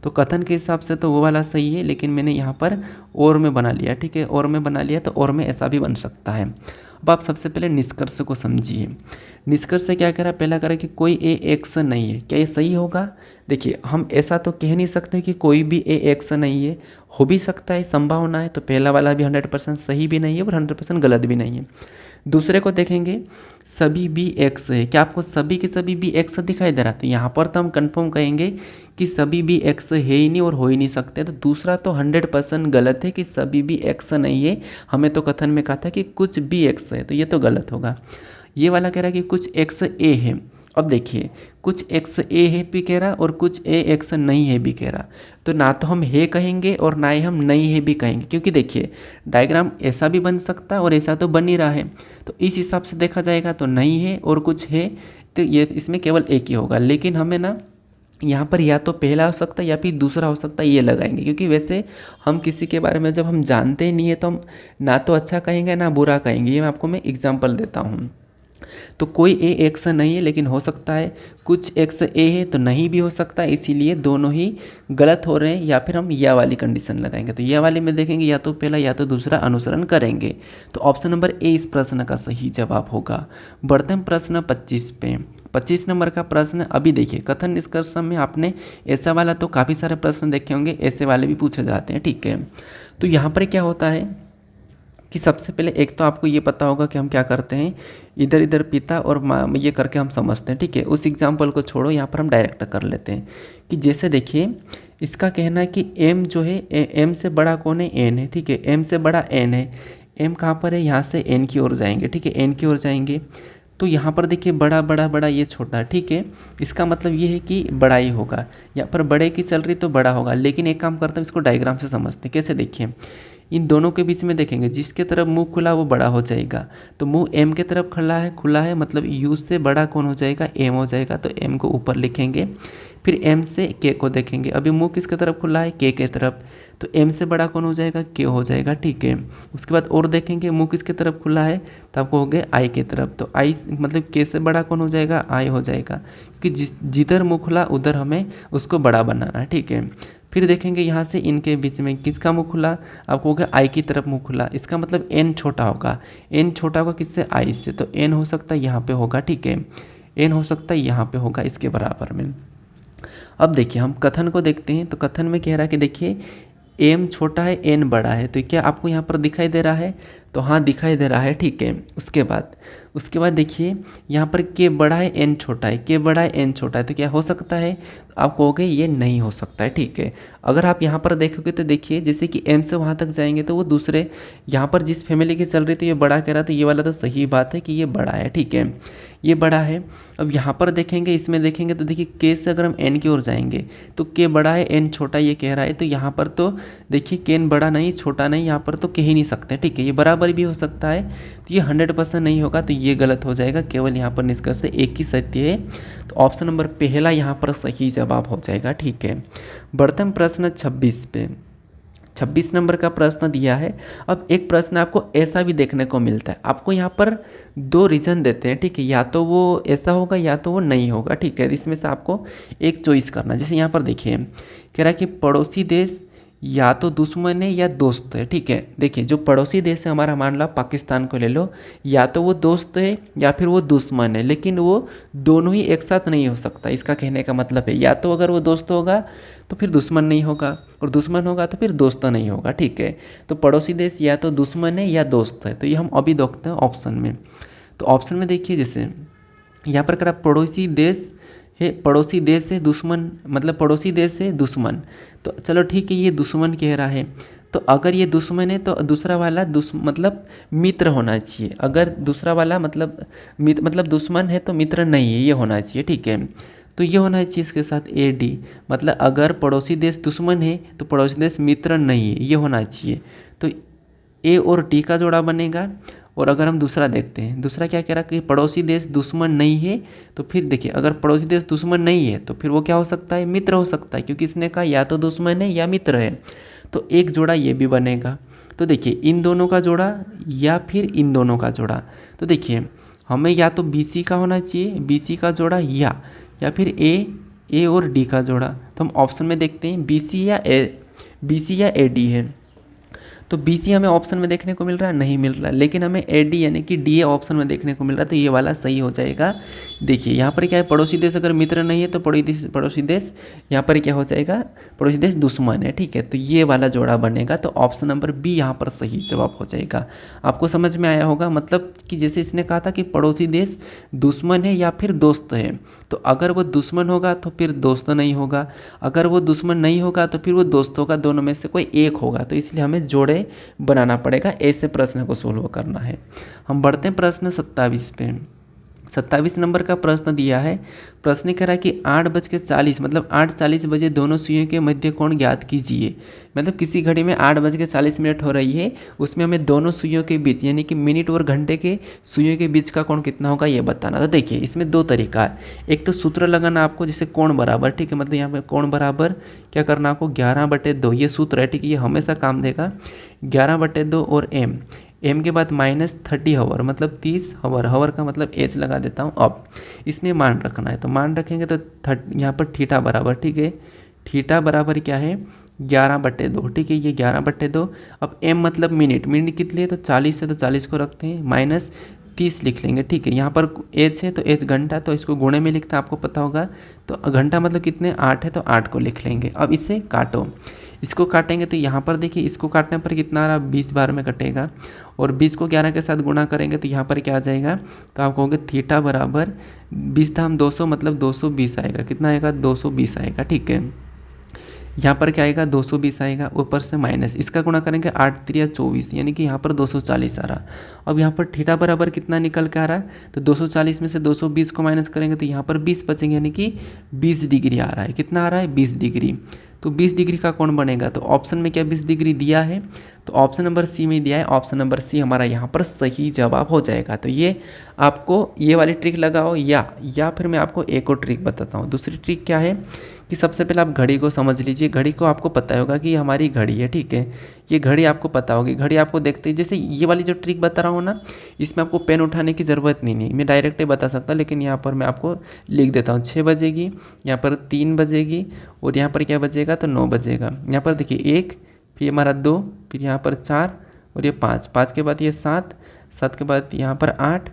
S1: तो कथन के हिसाब से तो वो वाला सही है, लेकिन मैंने यहाँ पर और में बना लिया, ठीक है, और में बना लिया, तो और में ऐसा भी बन सकता है। अब आप सबसे पहले निष्कर्ष को समझिए। निष्कर्ष से क्या कह रहा है, पहला कह रहा है कि कोई ए एक्स नहीं है। क्या ये सही होगा? देखिए, हम ऐसा तो कह नहीं सकते कि कोई भी ए एक्स नहीं है, हो भी सकता है, संभावना है। तो पहला वाला भी 100% सही भी नहीं है और 100% गलत भी नहीं है। दूसरे को देखेंगे, सभी बी एक्स है। क्या आपको सभी के सभी बी एक्स दिखाई दे रहा? तो यहाँ पर तो हम कंफर्म कहेंगे कि सभी बी एक्स है ही नहीं और हो ही नहीं सकते। तो दूसरा तो 100% गलत है कि सभी बी एक्स नहीं है। हमें तो कथन में कहा था कि कुछ बी एक्स है, तो ये तो गलत होगा। ये वाला कह रहा है कि कुछ एक्स ए है। अब देखिए, कुछ एक्स ए है भी कह रहा और कुछ ए एक्स नहीं है भी कह रहा। तो ना तो हम है कहेंगे और ना ही हम नहीं है भी कहेंगे, क्योंकि देखिए डायग्राम ऐसा भी बन सकता है और ऐसा तो बन ही रहा है। तो इस हिसाब से देखा जाएगा तो नहीं है और कुछ है, तो ये इसमें केवल एक ही होगा। लेकिन हमें ना यहाँ पर या तो पहला हो सकता है या फिर दूसरा हो सकता है, ये लगाएंगे। क्योंकि वैसे हम किसी के बारे में जब हम जानते ही नहीं है तो हम ना तो अच्छा कहेंगे ना बुरा कहेंगे। ये आपको मैं एग्जाम्पल देता हूँ। तो कोई ए एक्स नहीं है, लेकिन हो सकता है कुछ एक्स ए है, तो नहीं भी हो सकता है। इसीलिए दोनों ही गलत हो रहे हैं, या फिर हम या वाली कंडीशन लगाएंगे। तो या वाले में देखेंगे या तो पहला या तो दूसरा अनुसरण करेंगे। तो ऑप्शन नंबर ए इस प्रश्न का सही जवाब होगा। बढ़ते हैं प्रश्न 25 पे। 25 नंबर का प्रश्न अभी देखिए, कथन निष्कर्ष में आपने ऐसा वाला तो काफ़ी सारे प्रश्न देखे होंगे, ऐसे वाले भी पूछे जाते हैं, ठीक है। तो यहाँ पर क्या होता है कि सबसे पहले एक तो आपको ये पता होगा कि हम क्या करते हैं, इधर इधर पिता और माँ ये करके हम समझते हैं, ठीक है। उस एग्जाम्पल को छोड़ो, यहाँ पर हम डायरेक्ट कर लेते हैं कि जैसे देखिए, इसका कहना है कि m जो है, m से बड़ा कौन है, n है, ठीक है। m से बड़ा n है। m कहाँ पर है, यहाँ से n की ओर जाएंगे, ठीक है, n की ओर जाएंगे। तो यहाँ पर देखिए बड़ा बड़ा बड़ा, ये छोटा, ठीक है। इसका मतलब ये है कि बड़ा ही होगा। यहाँ पर बड़े की चल रही तो बड़ा होगा। लेकिन एक काम करते हैं, इसको डायग्राम से समझते हैं। कैसे? देखिए, इन दोनों के बीच में देखेंगे, जिसके तरफ मुंह खुला वो बड़ा हो जाएगा। तो मुंह m के तरफ खुला है, मतलब u से बड़ा कौन हो जाएगा, m हो जाएगा। तो m को ऊपर लिखेंगे। फिर m से k को देखेंगे। अभी मुंह किसके तरफ खुला है, k के तरफ। तो m से बड़ा कौन हो जाएगा, k हो जाएगा, ठीक है। उसके बाद और देखेंगे, मुंह किसके तरफ खुला है, तो आपको हो गया i के तरफ। तो i मतलब k से बड़ा कौन हो जाएगा, i हो जाएगा। क्योंकि जिधर मुँह खुला उधर हमें उसको बड़ा बनाना है, ठीक है। फिर देखेंगे यहाँ से इनके बीच में किसका मुँह खुला, आपको होगा आई की तरफ मुँह खुला। इसका मतलब n छोटा होगा। n छोटा होगा किससे, आई से। तो n हो सकता है यहाँ पे होगा, ठीक है। n हो सकता है यहाँ पे होगा, इसके बराबर में। अब देखिए, हम कथन को देखते हैं। तो कथन में कह रहा है कि देखिए m छोटा है, n बड़ा है। तो क्या आपको यहाँ पर दिखाई दे रहा है? तो हाँ, दिखाई दे रहा है, ठीक है। उसके बाद उसके बाद देखिए यहाँ पर के बड़ा है एन छोटा है, के बड़ा है एन छोटा है, तो क्या हो सकता है? तो आप कहोगे ये नहीं हो सकता है, ठीक है। अगर आप यहाँ पर देखोगे तो देखिए जैसे कि एम से वहाँ तक जाएंगे तो वो दूसरे यहाँ पर जिस फैमिली की चल रही थी ये बड़ा कह रहा, तो ये वाला तो सही बात है कि ये बड़ा है, ठीक है, ये बड़ा है। अब यहाँ पर देखेंगे, इसमें देखेंगे तो देखिए के से अगर हम एन की ओर जाएंगे तो के बड़ा है एन छोटा ये कह रहा है, तो यहाँ पर तो देखिए के एन बड़ा नहीं छोटा नहीं, यहाँ पर तो कह ही नहीं सकते, ठीक है। ये बराबर भी हो सकता है, तो ये 100% नहीं होगा, तो ये गलत हो जाएगा। केवल यहाँ पर निष्कर्ष से एक ही सत्य है, तो ऑप्शन नंबर पहला यहाँ पर सही जवाब हो जाएगा, ठीक है। बढ़ते हैं प्रश्न 26 पे। 26 नंबर का प्रश्न दिया है। अब एक प्रश्न आपको ऐसा भी देखने को मिलता है, आपको यहाँ पर दो रीजन देते हैं, ठीक है, या तो वो ऐसा होगा या तो वो नहीं होगा, ठीक है। इसमें से आपको एक चॉइस करना है। जैसे यहाँ पर देखिए कह रहा है कि पड़ोसी देश या तो दुश्मन है या दोस्त है, ठीक है। देखिए जो पड़ोसी देश है हमारा, मान लो पाकिस्तान को ले लो, या तो वो दोस्त है या फिर वो दुश्मन है, लेकिन वो दोनों ही एक साथ नहीं हो सकता। इसका कहने का मतलब है या तो अगर वो दोस्त होगा तो फिर दुश्मन नहीं होगा, और दुश्मन होगा तो फिर दोस्त नहीं होगा, ठीक है। तो पड़ोसी देश या तो दुश्मन है या दोस्त है, तो ये हम अभी देखते हैं ऑप्शन में। तो ऑप्शन में देखिए जैसे यहाँ पर करा पड़ोसी देश है, पड़ोसी देश है दुश्मन, मतलब पड़ोसी देश है दुश्मन, तो चलो ठीक है ये दुश्मन कह रहा है। तो अगर ये दुश्मन है तो दूसरा वाला मतलब मित्र होना चाहिए। अगर दूसरा वाला मतलब दुश्मन है तो मित्र नहीं है, ये होना चाहिए, ठीक है। तो ये होना चाहिए इसके साथ ए डी, मतलब अगर पड़ोसी देश दुश्मन है तो पड़ोसी देश मित्र नहीं है, ये होना चाहिए। तो ए और डी का जोड़ा बनेगा। और अगर हम दूसरा देखते हैं, दूसरा क्या कह रहा है कि पड़ोसी देश दुश्मन नहीं है, तो फिर देखिए अगर पड़ोसी देश दुश्मन नहीं है तो फिर वो क्या हो सकता है? मित्र हो सकता है, क्योंकि इसने कहा या तो दुश्मन है या मित्र है, तो एक जोड़ा ये भी बनेगा। तो देखिए इन दोनों का जोड़ा या फिर इन दोनों का जोड़ा, तो देखिए हमें या तो बी सी का होना चाहिए, बी सी का जोड़ा, या फिर ए और डी का जोड़ा। तो हम ऑप्शन में देखते हैं बी सी या ए डी है। तो बी सी हमें ऑप्शन में देखने को मिल रहा है, नहीं मिल रहा, लेकिन हमें ए डी यानी कि डी ए ऑप्शन में देखने को मिल रहा है, तो ये वाला सही हो जाएगा। देखिए यहाँ पर क्या है, पड़ोसी देश अगर मित्र नहीं है तो पड़ोसी देश यहाँ पर क्या हो जाएगा? पड़ोसी देश दुश्मन है, ठीक है। तो ये वाला जोड़ा बनेगा, तो ऑप्शन नंबर बी यहाँ पर सही जवाब हो जाएगा। आपको समझ में आया होगा, मतलब कि जैसे इसने कहा था कि पड़ोसी देश दुश्मन है या फिर दोस्त है, तो अगर वो दुश्मन होगा तो फिर दोस्त नहीं होगा, अगर वो दुश्मन नहीं होगा तो फिर वो दोस्तों का दोनों में से कोई एक होगा, तो इसलिए हमें जोड़े बनाना पड़ेगा। ऐसे प्रश्न को सोल्व करना है। हम बढ़ते हैं प्रश्न 27 पे। 27 नंबर का प्रश्न दिया है। प्रश्न कह रहा है कि 8:40 मतलब 8:40 बजे दोनों सुइयों के मध्य कोण ज्ञात कीजिए। मतलब किसी घड़ी में 8:40 हो रही है, उसमें हमें दोनों सुइयों के बीच यानी कि मिनट और घंटे के सुइयों के बीच का कोण कितना होगा ये बताना। तो देखिए इसमें दो तरीका है। एक तो सूत्र लगाना आपको, जैसे कोण बराबर, ठीक है, मतलब यहाँ पे कोण बराबर क्या करना आपको 11/2, ये सूत्र है, ठीक है, ये हमेशा काम देगा। 11/2 और एम के बाद -30 हावर मतलब 30 हावर का मतलब एच लगा देता हूँ। अब इसमें मान रखना है, तो मान रखेंगे तो यहाँ पर थीटा बराबर, ठीक है, थीटा बराबर क्या है 11/2, ठीक है, ये 11/2। अब एम मतलब मिनट कितने, तो 40 है तो 40 को रखते हैं, -30 लिख लेंगे, ठीक है। यहाँ पर एच है तो एच घंटा, तो इसको गुणे में लिखता आपको पता होगा, तो घंटा मतलब कितने 8 है तो 8 को लिख लेंगे। अब इसे काटो, इसको काटेंगे तो यहाँ पर देखिए इसको काटने पर कितना आ रहा 20 बार में कटेगा, और 20 को 11 के साथ गुणा करेंगे तो यहाँ पर क्या आ जाएगा, तो आप कहोगे थीटा बराबर 20 धाम 200 मतलब 220 आएगा। कितना आएगा 220 आएगा, ठीक है। यहाँ पर क्या आएगा 220 आएगा, ऊपर से माइनस, इसका गुणा करेंगे 8 3 24 यानी कि यहाँ पर 240 आ रहा। अब यहाँ पर थीटा बराबर कितना निकल के आ रहा है, तो 240 में से 220 को माइनस करेंगे तो यहाँ पर 20 बचेंगे, यानी कि 20 डिग्री आ रहा है। कितना आ रहा है 20 डिग्री। तो 20 डिग्री का कोण बनेगा, तो ऑप्शन में क्या 20 डिग्री दिया है, तो ऑप्शन नंबर सी में दिया है। ऑप्शन नंबर सी हमारा यहाँ पर सही जवाब हो जाएगा। तो ये आपको ये वाली ट्रिक लगाओ, या फिर मैं आपको एक और ट्रिक बताता हूँ। दूसरी ट्रिक क्या है कि सबसे पहले आप घड़ी को समझ लीजिए। घड़ी को आपको पता होगा कि हमारी घड़ी है, ठीक है, ये घड़ी आपको पता होगी। घड़ी आपको देखते ही, जैसे ये वाली जो ट्रिक बता रहा हूँ ना, इसमें आपको पेन उठाने की ज़रूरत नहीं, मैं डायरेक्ट ही बता सकता, लेकिन यहाँ पर मैं आपको लिख देता हूँ। 6 बजेगी, यहाँ पर 3 बजेगी, और यहाँ पर क्या बजेगा तो 9 बजेगा। यहाँ पर देखिए 1, फिर हमारा 2, फिर यहाँ पर 4, और ये 5 के बाद ये 7 के बाद यहाँ पर 8,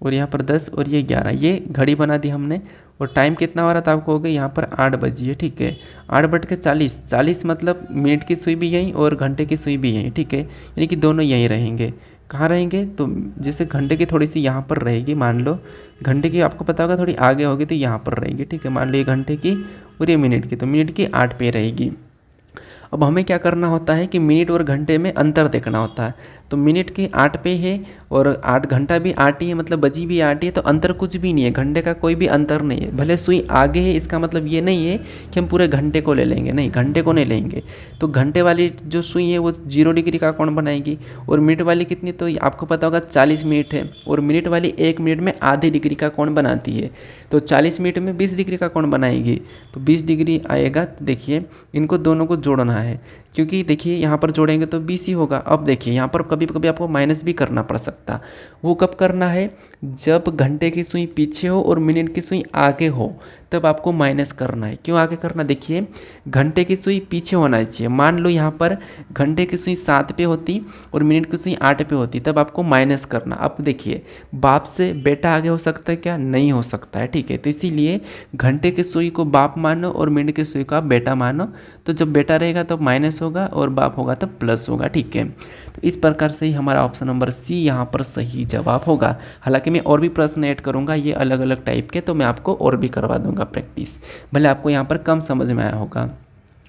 S1: और यहाँ पर 10, और ये 11। ये घड़ी बना दी हमने। और टाइम कितना हो रहा था आपको हो गया, यहाँ पर 8 बजी है, ठीक है। 8/40 मतलब मिनट की सुई भी यहीं और घंटे की सुई भी यहीं, ठीक है, यानी कि दोनों यहीं रहेंगे। कहाँ रहेंगे, तो जैसे घंटे की थोड़ी सी यहाँ पर रहेगी, मान लो घंटे की आपको पता होगा थोड़ी आगे होगी तो यहाँ पर रहेगी, ठीक है। मान लो ये घंटे की और ये मिनट की, तो मिनट की 8 पे रहेगी। अब हमें क्या करना होता है कि मिनट और घंटे में अंतर देखना होता है। तो मिनट की 8 पे है और 8 घंटा भी 8 ही है, मतलब बजी भी 8 ही है, तो अंतर कुछ भी नहीं है, घंटे का कोई भी अंतर नहीं है। भले सुई आगे है इसका मतलब ये नहीं है कि हम पूरे घंटे को ले लेंगे, नहीं, घंटे को नहीं लेंगे। तो घंटे वाली जो सुई है वो 0 डिग्री का कोण बनाएगी, और मिनट वाली कितनी, तो आपको पता होगा 40 मिनट है, और मिनट वाली 1 मिनट में आधे डिग्री का कोण बनाती है। तो 40 मिनट में 20 डिग्री का कोण बनाएगी, तो 20 डिग्री आएगा। तो देखिए इनको दोनों को जोड़ना है, क्योंकि देखिए यहाँ पर जोड़ेंगे तो 20 ही होगा। अब देखिए यहाँ पर कभी कभी आपको माइनस भी करना पड़ सकता, वो कब करना है, जब घंटे की सुई पीछे हो और मिनट की सुई आगे हो, तब आपको माइनस करना है। क्यों आगे करना, देखिए घंटे की सुई पीछे होना चाहिए। मान लो यहाँ पर घंटे की सुई 7 पे होती और मिनट की सुई 8 पे होती, तब आपको माइनस करना। अब देखिए बाप से बेटा आगे हो सकता है क्या, नहीं हो सकता है, ठीक है। तो इसीलिए घंटे की सुई को बाप मानो और मिनट की सुई को आप बेटा मानो। तो जब बेटा रहेगा तो माइनस होगा और बाप होगा तो प्लस होगा, ठीक है। तो इस प्रकार से ही हमारा ऑप्शन नंबर सी यहाँ पर सही जवाब होगा। हालांकि मैं और भी प्रश्न ऐड करूँगा ये अलग अलग टाइप के, तो मैं आपको और भी करवा दूंगा प्रैक्टिस, भले आपको यहाँ पर कम समझ में आया होगा।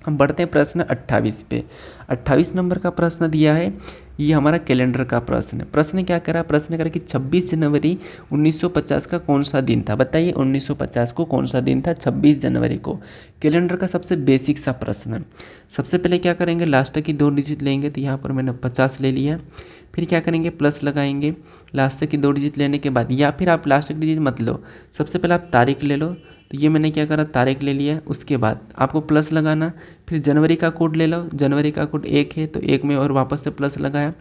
S1: हम बढ़ते हैं प्रश्न 28 पे। 28 नंबर का प्रश्न दिया है, ये हमारा कैलेंडर का प्रश्न है। प्रश्न क्या करा, प्रश्न करा कि 26 जनवरी 1950 का कौन सा दिन था। बताइए 1950 को कौन सा दिन था, 26 जनवरी को। कैलेंडर का सबसे बेसिक सा प्रश्न है। सबसे पहले क्या करेंगे, लास्ट की 2 डिजिट लेंगे, तो यहाँ पर मैंने 50 ले लिया। फिर क्या करेंगे, प्लस लगाएंगे लास्ट की 2 डिजिट लेने के बाद, या फिर आप लास्ट की डिजिट मत लो, सबसे पहले आप तारीख ले लो। तो ये मैंने क्या करा, तारीख ले लिया, उसके बाद आपको प्लस लगाना। फिर जनवरी का कोड ले लो, जनवरी का कोड 1 है तो 1 में और वापस से प्लस लगाया।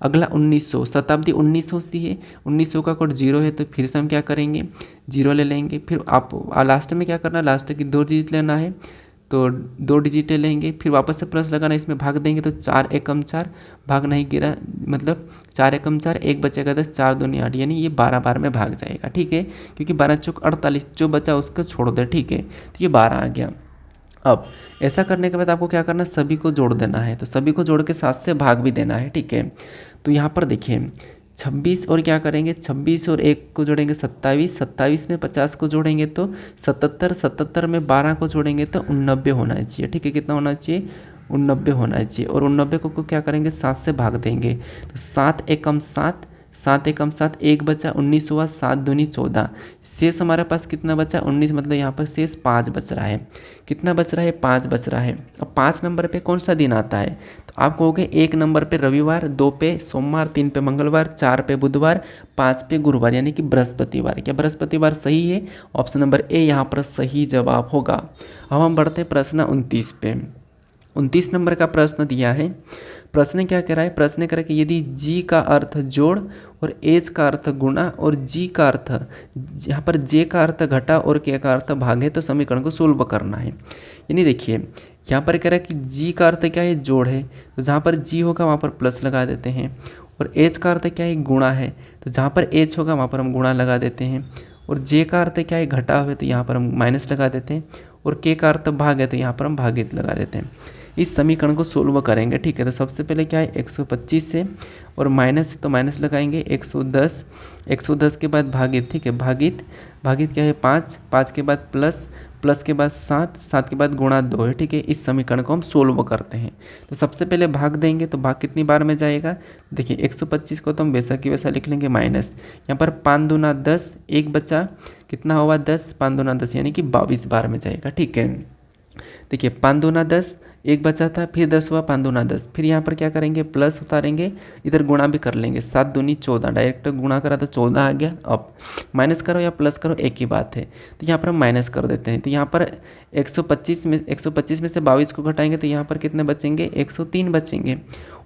S1: अगला 1900, शताब्दी 1900 सी है, 1900 का कोड 0 है, तो फिर से हम क्या करेंगे, 0 ले लेंगे। फिर आप लास्ट में क्या करना, लास्ट की 2 डिजिट लेना है, तो 2 डिजिटें लेंगे, फिर वापस से प्लस लगाना, इसमें भाग देंगे तो 4 एकम 4, भाग नहीं गिरा, मतलब 4 एकम 4, 1 बचेगा 10, 4 दूनी 8, यानी ये 12 बार में भाग जाएगा, ठीक है। क्योंकि 12 चौक 48, जो बचा उसको छोड़ दे, ठीक है। तो ये 12 आ गया। अब ऐसा करने के बाद आपको क्या करना है, सभी को जोड़ देना है, तो सभी को जोड़ के 7 से भाग भी देना है, ठीक है। तो यहाँ पर देखिए 26 और क्या करेंगे, 26 और 1 को जोड़ेंगे 27, 27 में 50 को जोड़ेंगे तो 77, 77 में 12 को जोड़ेंगे तो 89 होना चाहिए, ठीक है। कितना होना चाहिए, 89 होना चाहिए। और 89 को क्या करेंगे, 7 से भाग देंगे, तो 7 एकम 7, 7 एकम 7, 1 बचा, 19 हुआ, 7 दूनी 14, शेष हमारे पास कितना बचा, 19, मतलब यहाँ पर शेष 5 बच रहा है। कितना बच रहा है, 5 बच रहा है। अब 5 नंबर पे कौन सा दिन आता है, तो आप कहोगे 1 नंबर पे रविवार, 2 पे सोमवार, 3 पे मंगलवार, 4 पे बुधवार, 5 पे गुरुवार, यानी कि बृहस्पतिवार। क्या बृहस्पतिवार सही है, ऑप्शन नंबर ए यहाँ पर सही जवाब होगा। अब हम बढ़ते हैं प्रश्न 29 पे। 29 नंबर का प्रश्न दिया है। प्रश्न क्या कह रहा है, प्रश्न कह रहा है कि यदि जी का अर्थ जोड़ और एच का अर्थ गुणा और जी का अर्थ, यहाँ पर जे का अर्थ घटा और के का अर्थ भाग है, तो समीकरण को सोल्व करना है। यानी देखिए यहाँ पर कह रहा है कि जी का अर्थ क्या है, जोड़ है, तो जहाँ पर जी होगा वहाँ पर प्लस लगा देते हैं। और एच का अर्थ क्या है, गुणा है, तो जहाँ पर एच होगा वहाँ पर हम गुणा लगा देते हैं। और जे का अर्थ क्या है, घटा हुआ, तो यहाँ पर हम माइनस लगा देते हैं। और के का अर्थ भाग है, तो यहाँ पर हम भागित लगा देते हैं। इस समीकरण को सोल्व करेंगे, ठीक है। तो सबसे पहले क्या है, 125 से और माइनस है तो माइनस लगाएंगे, 110, 110 के बाद भागित, ठीक है। भागित क्या है, 5, 5 के बाद प्लस, प्लस के बाद 7, 7 के बाद गुणा 2 है, ठीक है। इस समीकरण को हम सोल्व करते हैं। तो सबसे पहले भाग देंगे, तो भाग कितनी बार में जाएगा, देखिए 125 को तो हम वैसा की वैसा लिख लेंगे माइनस, यहाँ पर 5 दूना 10, 1 बचा, कितना हुआ 10, 5 दूना 10, यानी कि 22 बार में जाएगा, ठीक है। देखिए 5 दूना 10, 1 बचा था, फिर 10 हुआ, 5 दूना 10, फिर यहाँ पर क्या करेंगे, प्लस उतारेंगे, इधर गुणा भी कर लेंगे, 7 दूनी 14, डायरेक्ट गुणा करा तो 14 आ गया। अब माइनस करो या प्लस करो एक ही बात है, तो यहाँ पर हम माइनस कर देते हैं। तो यहाँ पर 125 में से 22 को घटाएंगे तो यहाँ पर कितने बचेंगे, 103 बचेंगे।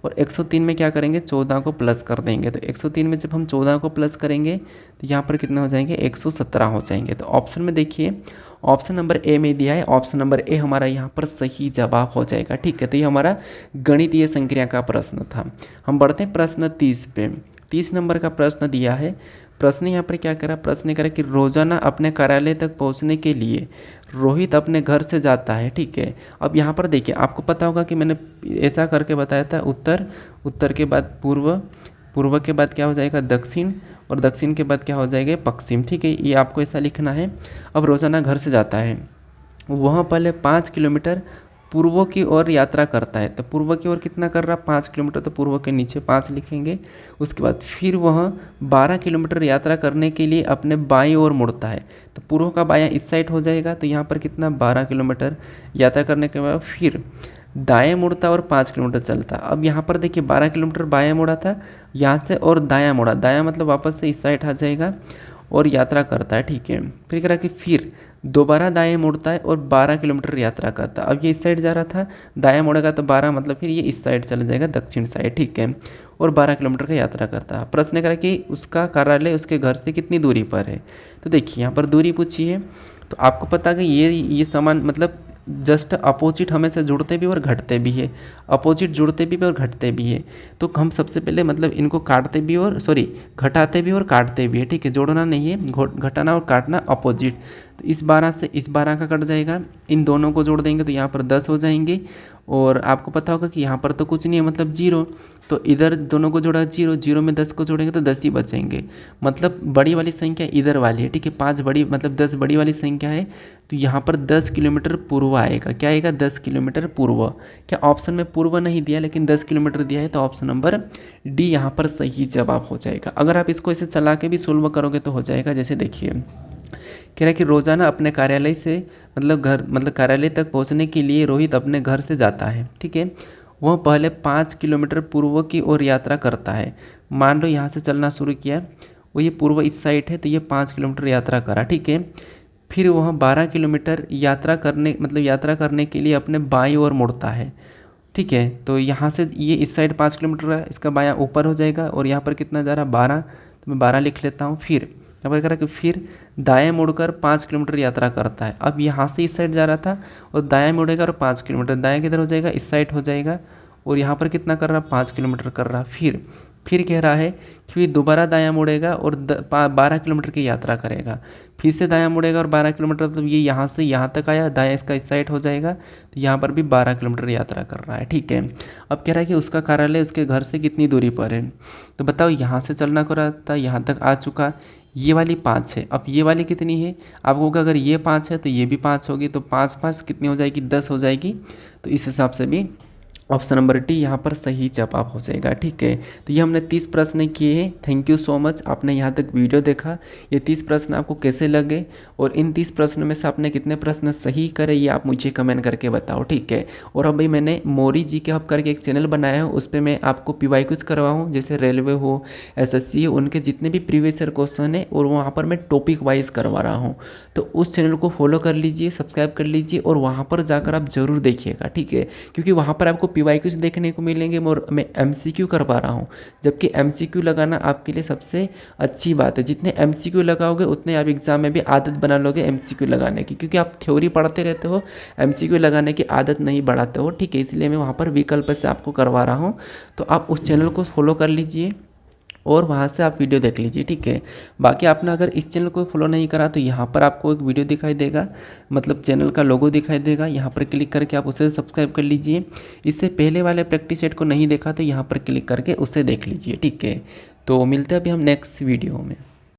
S1: और 103 में क्या करेंगे, 14 को प्लस कर देंगे, तो 103 में जब हम 14 को प्लस करेंगे तो यहाँ पर कितने हो जाएंगे, 117 हो जाएंगे। तो ऑप्शन में देखिए ऑप्शन नंबर ए में दिया है, ऑप्शन नंबर ए हमारा यहाँ पर सही जवाब हो जाएगा, ठीक है। तो ये हमारा गणितीय संक्रिया का प्रश्न था। हम बढ़ते हैं प्रश्न 30 पे। 30 नंबर का प्रश्न दिया है। प्रश्न यहाँ पर क्या करा, प्रश्न करा कि रोजाना अपने कार्यालय तक पहुँचने के लिए रोहित अपने घर से जाता है, ठीक है। अब यहाँ पर देखिए आपको पता होगा कि मैंने ऐसा करके बताया था, उत्तर, उत्तर के बाद पूर्व, पूर्व के बाद क्या हो जाएगा दक्षिण, और दक्षिण के बाद क्या हो जाएगा पश्चिम। ठीक है, ये आपको ऐसा लिखना है। अब रोज़ाना घर से जाता है, वहाँ पहले 5 किलोमीटर पूर्व की ओर यात्रा करता है। तो पूर्व की ओर कितना कर रहा है 5 किलोमीटर, तो पूर्व के नीचे 5 लिखेंगे। उसके बाद फिर वह 12 किलोमीटर यात्रा करने के लिए अपने बाईं ओर मुड़ता है। तो पूर्व का बायां इस साइड हो जाएगा, तो यहाँ पर कितना 12 किलोमीटर यात्रा करने के बाद फिर दाएं मुड़ता और 5 किलोमीटर चलता। अब यहाँ पर देखिए 12 किलोमीटर बायां मुड़ा था यहाँ से, और दायां मुड़ा, दायां मतलब वापस से इस साइड आ जाएगा और यात्रा करता है। ठीक है, फिर कह रहा कि फिर दोबारा दाएं मुड़ता है और 12 किलोमीटर यात्रा करता है। अब ये इस साइड जा रहा था, दाएं मुड़ेगा तो 12 मतलब फिर ये इस साइड चला जाएगा दक्षिण साइड। ठीक है, और 12 किलोमीटर का यात्रा करता है। प्रश्न करा कि उसका कार्यालय उसके घर से कितनी दूरी पर है। तो देखिए यहाँ पर दूरी पूछी है, तो आपको पता है कि ये समान मतलब जस्ट अपोजिट हमेशा जुड़ते भी और घटते भी है, अपोजिट जुड़ते भी और घटते भी है। तो हम सबसे पहले मतलब इनको काटते भी और घटाते भी और काटते भी है। ठीक है, जोड़ना नहीं है, घटाना और काटना अपोजिट। तो इस 12 से इस 12 का कट जाएगा, इन दोनों को जोड़ देंगे तो यहाँ पर 10 हो जाएंगे। और आपको पता होगा कि यहाँ पर तो कुछ नहीं है मतलब 0, तो इधर दोनों को जोड़ा 0, 0 में 10 को जोड़ेंगे तो 10 ही बचेंगे। मतलब बड़ी वाली संख्या इधर वाली है। ठीक है, 5 बड़ी मतलब 10 बड़ी वाली संख्या है, तो यहाँ पर 10 किलोमीटर पूर्व आएगा। क्या आएगा 10 किलोमीटर पूर्व। क्या ऑप्शन में पूर्व नहीं दिया लेकिन 10 किलोमीटर दिया है, तो ऑप्शन नंबर डी यहाँ पर सही जवाब हो जाएगा। अगर आप इसको ऐसे चला के भी सोल्व करोगे तो हो जाएगा। जैसे देखिए कह रहा है कि रोजाना अपने कार्यालय से मतलब कार्यालय तक पहुंचने के लिए रोहित अपने घर से जाता है। ठीक है, वह पहले 5 किलोमीटर पूर्व की ओर यात्रा करता है। मान लो यहाँ से चलना शुरू किया, वो ये पूर्व इस साइड है, तो ये 5 किलोमीटर यात्रा करा। ठीक है, फिर वह 12 किलोमीटर यात्रा करने के लिए अपने बाईं ओर मुड़ता है। ठीक है, तो यहाँ से ये इस साइड 5 किलोमीटर है, इसका बायां ऊपर हो जाएगा, और यहाँ पर कितना जा रहा 12, तो मैं 12 लिख लेता हूँ। फिर यहाँ पर कह रहा कि फिर दाएं मुड़कर 5 किलोमीटर यात्रा करता है। अब यहाँ से इस साइड जा रहा था और दाएं मुड़ेगा और 5 किलोमीटर, दाएं किधर हो जाएगा इस साइड हो जाएगा, और यहाँ पर कितना कर रहा 5 किलोमीटर कर रहा। फिर कह रहा है कि दोबारा दायां मुड़ेगा और 12 किलोमीटर की यात्रा करेगा। फिर से दायां मुड़ेगा और 12 किलोमीटर, मतलब ये यहाँ से यहाँ तक आया, दायां इसका इस साइड हो जाएगा, तो यहाँ पर भी 12 किलोमीटर यात्रा कर रहा है। ठीक है, अब कह रहा है कि उसका कार्यालय उसके घर से कितनी दूरी पर है। तो बताओ यहाँ से चलना को रहा था, यहाँ तक आ चुका, ये वाली 5 है। अब ये वाली कितनी है आपको होगा, अगर ये 5 है तो ये भी 5 होगी, तो 5 5 कितनी हो जाएगी 10 हो जाएगी। तो इस हिसाब से भी ऑप्शन नंबर डी यहाँ पर सही जवाब हो जाएगा। ठीक है, तो ये हमने 30 प्रश्न किए हैं। थैंक यू सो मच, आपने यहाँ तक वीडियो देखा। ये 30 प्रश्न आपको कैसे लगे और इन 30 प्रश्न में से आपने कितने प्रश्न सही करे ये आप मुझे कमेंट करके बताओ। ठीक है, और अब भाई मैंने मोरी जी के हब करके एक चैनल बनाया है, उस पर मैं आपको PYQs करवाऊँ, जैसे रेलवे हो, SSC हो, उनके जितने भी प्रीवियस ईयर क्वेश्चन है और वहाँ पर मैं टॉपिक वाइज करवा रहा हूँ। तो उस चैनल को फॉलो कर लीजिए, सब्सक्राइब कर लीजिए, और वहाँ पर जाकर आप जरूर देखिएगा। ठीक है, क्योंकि वहाँ पर आपको PYQs देखने को मिलेंगे और मैं MCQ करवा रहा हूँ, जबकि MCQ लगाना आपके लिए सबसे अच्छी बात है। जितने MCQ लगाओगे उतने आप एग्जाम में भी आदत बना लोगे MCQ लगाने की, क्योंकि आप थ्योरी पढ़ते रहते हो, MCQ लगाने की आदत नहीं बढ़ाते हो। ठीक है, इसलिए मैं वहाँ पर विकल्प से आपको करवा रहा हूँ, तो आप उस चैनल को फॉलो कर लीजिए और वहाँ से आप वीडियो देख लीजिए। ठीक है, बाकी आपने अगर इस चैनल को फॉलो नहीं करा तो यहाँ पर आपको एक वीडियो दिखाई देगा, मतलब चैनल का लोगो दिखाई देगा, यहाँ पर क्लिक करके आप उसे सब्सक्राइब कर लीजिए। इससे पहले वाले प्रैक्टिस सेट को नहीं देखा तो यहाँ पर क्लिक करके उसे देख लीजिए। ठीक है, तो मिलते हैं अभी हम नेक्स्ट वीडियो में।